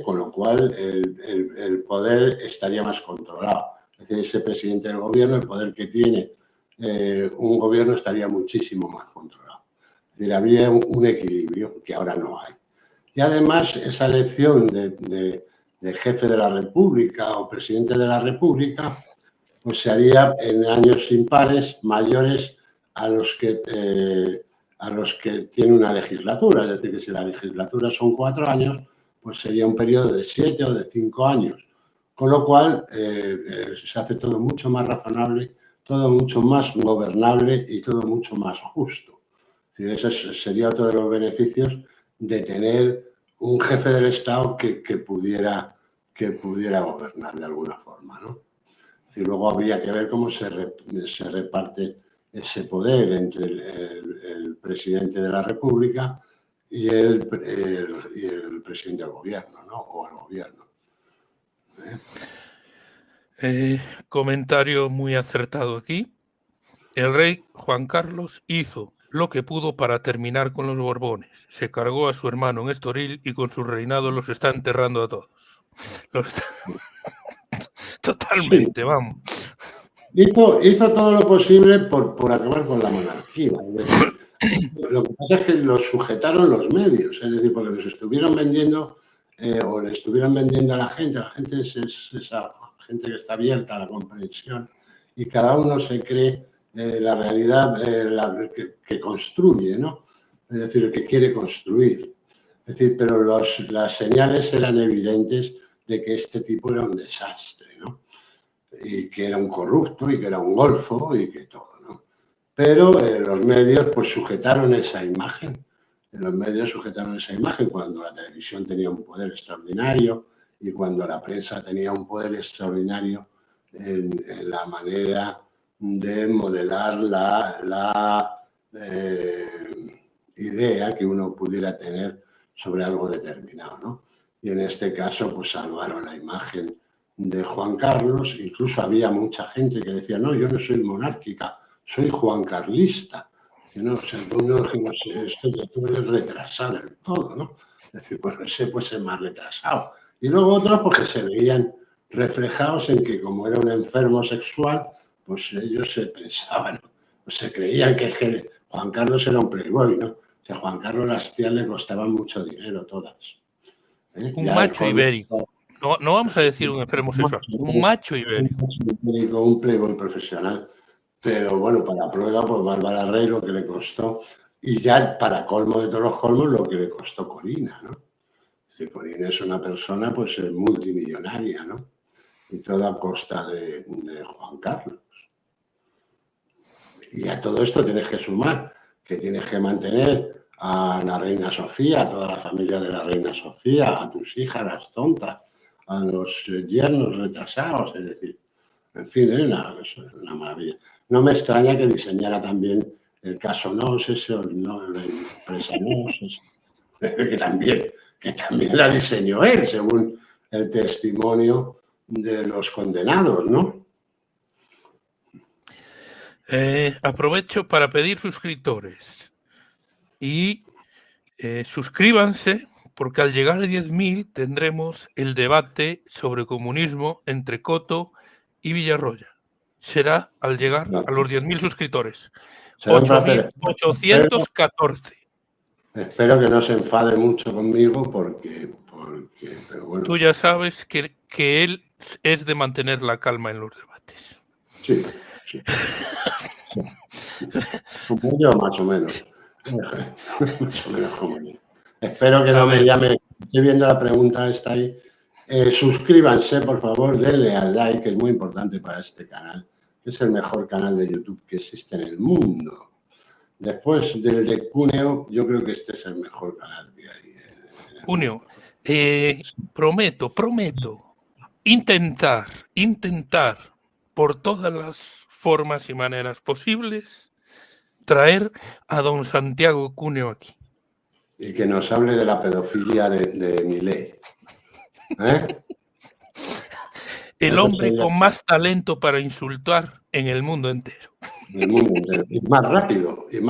Con lo cual el poder estaría más controlado. Es decir, ese presidente del gobierno, el poder que tiene un gobierno estaría muchísimo más controlado. Es decir, habría un equilibrio que ahora no hay. Y además esa elección de jefe de la república o presidente de la república pues se haría en años impares mayores a los que tiene una legislatura. Es decir, que si la legislatura son 4 años, pues sería un periodo de 7 o de 5 años. Con lo cual se hace todo mucho más razonable, todo mucho más gobernable y todo mucho más justo. Es decir, ese sería otro de los beneficios de tener un jefe del Estado que pudiera gobernar de alguna forma, ¿no? Y luego habría que ver cómo se reparte ese poder entre el presidente de la República y el presidente del gobierno, ¿no? O el gobierno. Comentario muy acertado aquí. El rey Juan Carlos hizo lo que pudo para terminar con los Borbones. Se cargó a su hermano en Estoril y con su reinado los está enterrando a todos. Totalmente, Sí. vamos. Hizo todo lo posible por acabar con la monarquía. Es decir, lo que pasa es que los sujetaron los medios, es decir, porque los estuvieron vendiendo o le estuvieron vendiendo a la gente es esa gente que está abierta a la comprensión y cada uno se cree la realidad que construye, ¿no? Es decir, el que quiere construir. Es decir, pero las señales eran evidentes de que este tipo era un desastre, ¿no? Y que era un corrupto y que era un golfo y que todo, ¿no? Pero los medios pues sujetaron esa imagen. Los medios sujetaron esa imagen cuando la televisión tenía un poder extraordinario y cuando la prensa tenía un poder extraordinario en la manera de modelar la idea que uno pudiera tener sobre algo determinado, ¿no? Y en este caso pues salvaron la imagen de Juan Carlos. Incluso había mucha gente que decía, no, yo no soy monárquica, soy juancarlista. Que no, o sea, tú eres retrasado del todo, ¿no? Es decir, pues ese puede ser más retrasado. Y luego otros porque se veían reflejados en que como era un enfermo sexual, pues ellos se pensaban, pues se creían que Juan Carlos era un playboy, ¿no? O sea, Juan Carlos las tías le costaban mucho dinero todas. Un macho ibérico. No vamos a decir un enfermo sexual, un macho ibérico. Un playboy profesional. Pero bueno, para prueba, pues Bárbara Rey lo que le costó, y ya para colmo de todos los colmos, lo que le costó Corina, ¿no? Es decir, Corina es una persona pues multimillonaria, ¿no? Y todo a costa de Juan Carlos. Y a todo esto tienes que sumar que tienes que mantener a la reina Sofía, a toda la familia de la reina Sofía, a tus hijas, las tontas, a los yernos retrasados, es decir, en fin, es una maravilla. No me extraña que diseñara también el caso Nos, la empresa Nos, que también la diseñó él, según el testimonio de los condenados, ¿no? Aprovecho para pedir suscriptores y suscríbanse, porque al llegar a 10.000 tendremos el debate sobre comunismo entre Coto y Villarroya. Será al llegar a los 10.000 suscriptores. 814. Espero que no se enfade mucho conmigo porque pero bueno. Tú ya sabes que él es de mantener la calma en los debates. Sí. Como yo, más o menos. Más o menos como yo. Espero que no me llame. Estoy viendo la pregunta, está ahí. Suscríbanse, por favor, denle al like, que es muy importante para este canal. Es el mejor canal de YouTube que existe en el mundo. Después del de Cuneo, yo creo que este es el mejor canal que hay. Cuneo, prometo intentar por todas las formas y maneras posibles traer a don Santiago Cuneo aquí. Y que nos hable de la pedofilia de Milei. El hombre con más talento para insultar en el mundo entero. El mundo entero. Y más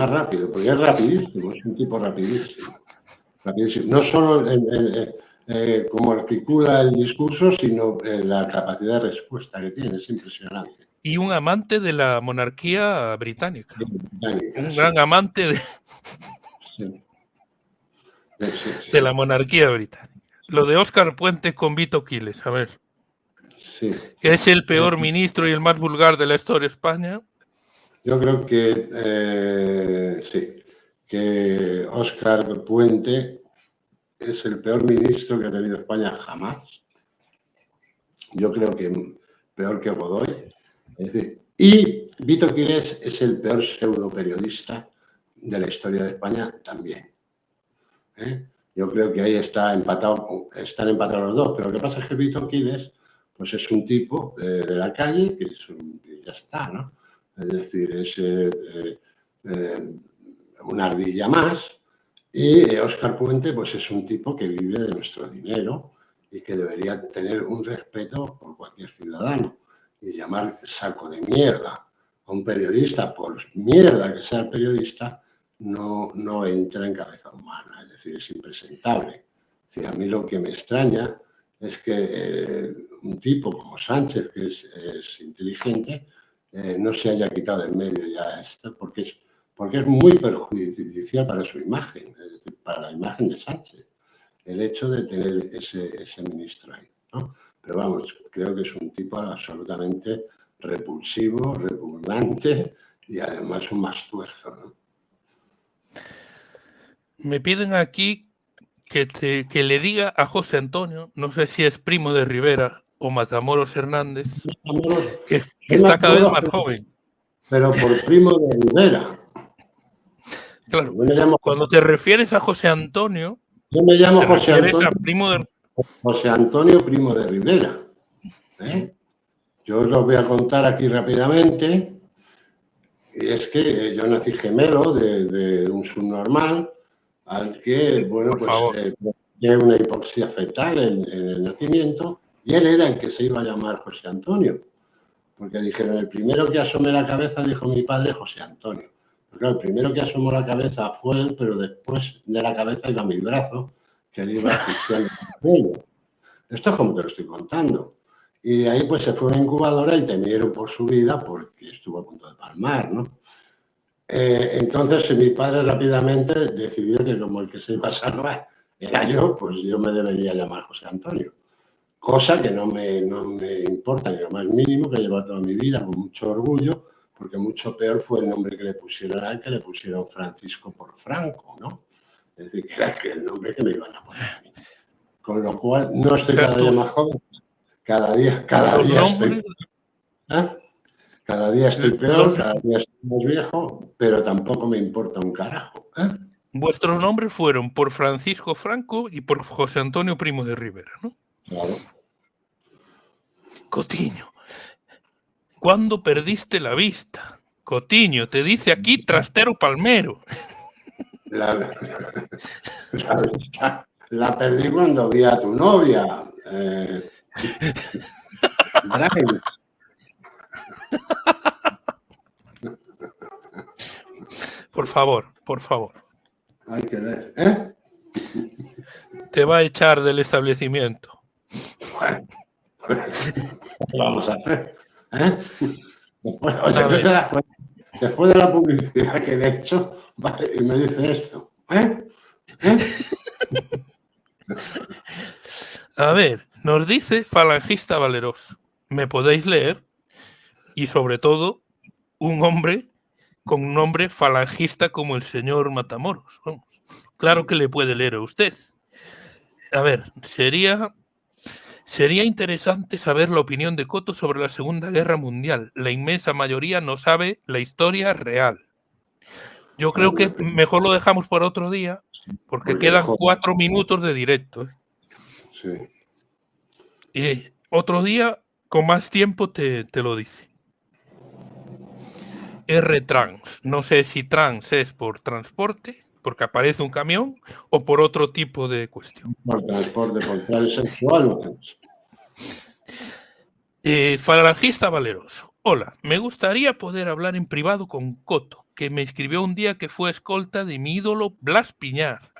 rápido, porque es rapidísimo, es un tipo rapidísimo. No solo cómo articula el discurso, sino la capacidad de respuesta que tiene, es impresionante. Y un amante de la monarquía británica. Un gran amante de la monarquía británica. Lo de Óscar Puente con Vito Quiles, a ver. Sí. Que es el peor ministro y el más vulgar de la historia de España. Yo creo que sí, que Óscar Puente es el peor ministro que ha tenido España jamás. Yo creo que peor que Godoy. Es decir, y Vito Quiles es el peor pseudo periodista de la historia de España también. Yo creo que ahí están empatados los dos, pero lo que pasa es que Vito Quiles pues es un tipo de la calle que ya está, ¿no? Es decir, es una ardilla más, y Óscar Puente pues es un tipo que vive de nuestro dinero y que debería tener un respeto por cualquier ciudadano, y llamar saco de mierda a un periodista, por mierda que sea el periodista, no entra en cabeza humana, es decir, es impresentable. Es decir, a mí lo que me extraña es que un tipo como Sánchez, que es inteligente, no se haya quitado del medio ya esto, porque es muy perjudicial para su imagen, es decir, para la imagen de Sánchez, el hecho de tener ese ministro ahí, ¿no? Pero vamos, creo que es un tipo absolutamente repulsivo, repugnante y además un mastuerzo, ¿no? Me piden aquí que le diga a José Antonio, no sé si es primo de Rivera o Matamoros Hernández, que está cada vez más joven. Pero por primo de Rivera. Claro, cuando te refieres a José Antonio, yo me llamo José Antonio, José Antonio, primo de Rivera. Yo os lo voy a contar aquí rápidamente. Y es que yo nací gemelo de un subnormal al que, bueno, pues tiene una hipoxia fetal en el nacimiento, y él era el que se iba a llamar José Antonio. Porque dijeron, el primero que asome la cabeza, dijo mi padre, José Antonio. Pero claro, el primero que asomó la cabeza fue él, pero después de la cabeza iba mi brazo, que él iba asfixiando el cuello. Esto es como te lo estoy contando. Y de ahí pues se fue a una incubadora y temieron por su vida porque estuvo a punto de palmar, ¿no? Entonces mi padre rápidamente decidió que como el que se iba a salvar era yo, pues yo me debería llamar José Antonio. Cosa que no me importa ni lo más mínimo, que llevo toda mi vida con mucho orgullo, porque mucho peor fue el nombre que le pusieron a él, que le pusieron Francisco por Franco, ¿no? Es decir, que era el nombre que me iban a poner a mí. Con lo cual, no estoy cada día más joven, cada día estoy... Cada día estoy peor, cada día estoy más viejo, pero tampoco me importa un carajo. Vuestros nombres fueron por Francisco Franco y por José Antonio Primo de Rivera, ¿no? Claro. Cotiño, ¿cuándo perdiste la vista? Cotiño, te dice aquí Trastero Palmero. La perdí cuando vi a tu novia. Brian. Por favor, por favor. Hay que ver, ¿eh? Te va a echar del establecimiento. Bueno, ¿qué vamos a hacer? ¿Eh? Después de la publicidad que he hecho, vale, y me dice esto. A ver, nos dice falangista valeroso. ¿Me podéis leer? Y sobre todo, un hombre con un nombre falangista como el señor Matamoros. Vamos. Claro que le puede leer a usted. A ver, sería interesante saber la opinión de Coto sobre la Segunda Guerra Mundial. La inmensa mayoría no sabe la historia real. Yo creo que mejor lo dejamos para otro día, porque quedan 4 minutos de directo. Sí. Y otro día, con más tiempo, te lo dice. R-Trans. No sé si trans es por transporte, porque aparece un camión, o por otro tipo de cuestión. Por transporte, por transsexual. Falangista valeroso. Hola, me gustaría poder hablar en privado con Coto, que me escribió un día que fue escolta de mi ídolo Blas Piñar.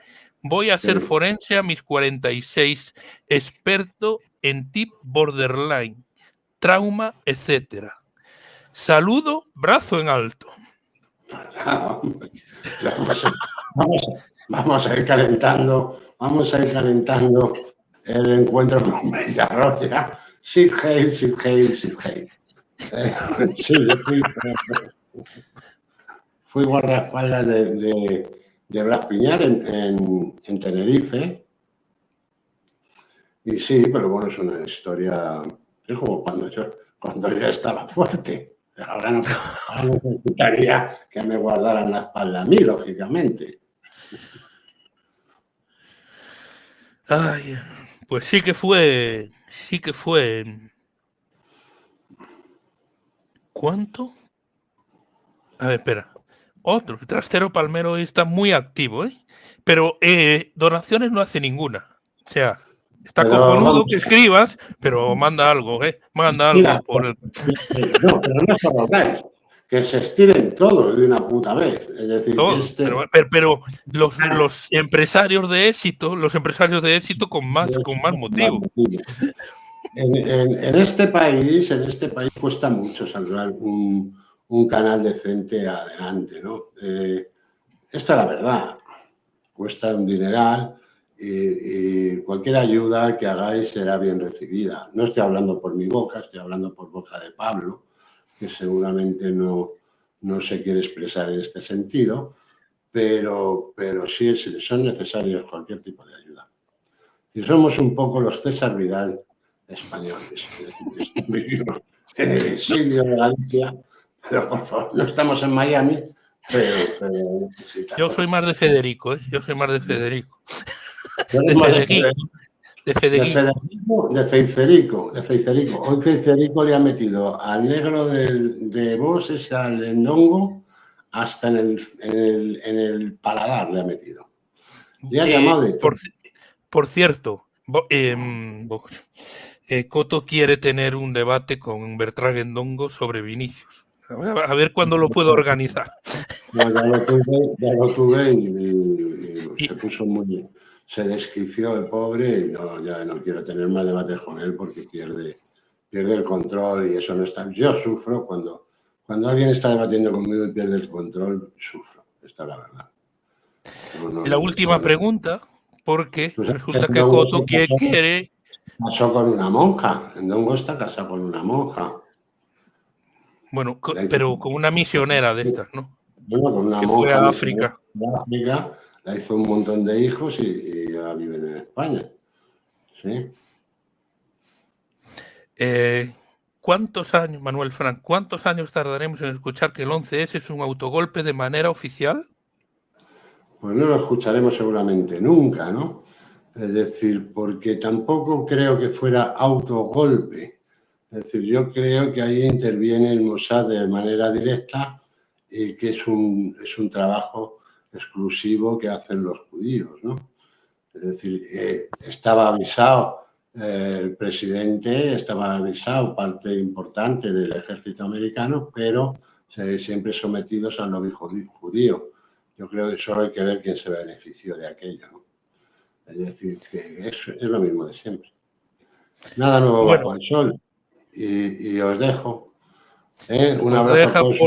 Voy a ser forense a mis 46, experto en tip borderline, trauma, etc. Saludo, brazo en alto. Vamos a ir calentando el encuentro con Villarroya. Sid Hale. Sí, fui guardaespaldas de Blas Piñar en Tenerife. Y sí, pero bueno, es una historia. Es como cuando yo estaba fuerte. Ahora no necesitaría que me guardaran la espalda a mí, lógicamente. Ay, pues sí que fue. ¿Cuánto? A ver, espera. Otro, Trastero Palmero está muy activo, ¿eh? Pero donaciones no hace ninguna. O sea, está cojonudo que escribas, pero manda algo, ¿eh? Manda algo por el... No, pero no solo dais, que se estiren todos de una puta vez. Es decir, todos, pero los empresarios de éxito con más motivo. En este país cuesta mucho salvar un canal decente adelante, ¿no? Esta es la verdad. Cuesta un dineral y cualquier ayuda que hagáis será bien recibida. No estoy hablando por mi boca, estoy hablando por boca de Pablo, que seguramente no se quiere expresar en este sentido, pero sí son necesarios cualquier tipo de ayuda. Y somos un poco los César Vidal españoles. Vivimos en el exilio de Galicia, pero por favor, no estamos en Miami, pero yo soy más de Federico, ¿eh? Yo soy más de Federico. De Feicerico. Hoy Feicerico le ha metido al negro de Vos, ese al Endongo, hasta en el paladar le ha metido. Le ha llamado de todo. Por cierto, Coto quiere tener un debate con Bertrand Endongo sobre Vinicius. A ver cuándo lo puedo organizar. No, ya lo tuve y se puso muy bien. Se desquició el pobre y ya no quiero tener más debates con él porque pierde el control y eso no está. Yo sufro cuando alguien está debatiendo conmigo y pierde el control, sufro. Esta es la verdad. La última pregunta, porque resulta que Coto quiere... Casó con una monja. Endongo está casado con una monja. Bueno, pero con una misionera de estas, ¿no? Bueno, con una que monja fue a África. De África, la hizo un montón de hijos y ya viven en España. ¿Sí? ¿Cuántos años, Manuel Frank, cuántos años tardaremos en escuchar que el 11S es un autogolpe de manera oficial? Pues no lo escucharemos seguramente nunca, ¿no? Es decir, porque tampoco creo que fuera autogolpe. Es decir, yo creo que ahí interviene el Mossad de manera directa y que es un trabajo exclusivo que hacen los judíos, ¿no? Es decir, estaba avisado el presidente, estaba avisado parte importante del ejército americano, pero siempre sometidos al lobby judío. Yo creo que solo hay que ver quién se benefició de aquello, ¿no? Es decir, que es lo mismo de siempre. Nada nuevo bajo el sol. Y os dejo. Un abrazo a todos.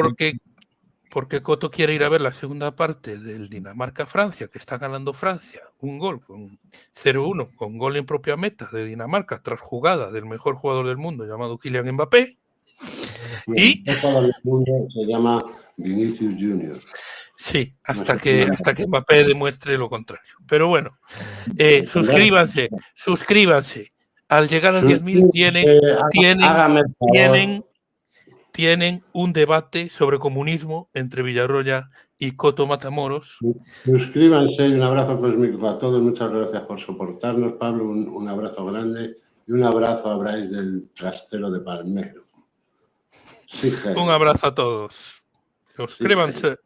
Porque Coto quiere ir a ver la segunda parte del Dinamarca-Francia, que está ganando Francia, un gol con 0-1, con gol en propia meta de Dinamarca, tras jugada del mejor jugador del mundo llamado Kylian Mbappé. Y el jugador del mundo se llama Vinicius Junior. Sí, hasta que Mbappé demuestre lo contrario. Pero bueno, suscríbanse. Al llegar a 10.000 tienen un debate sobre comunismo entre Villarroya y Coto Matamoros. Suscríbanse y un abrazo cósmico a todos. Muchas gracias por soportarnos, Pablo. Un abrazo grande y un abrazo a Bryce del trastero de Palmero. Sí, un abrazo a todos. Suscríbanse.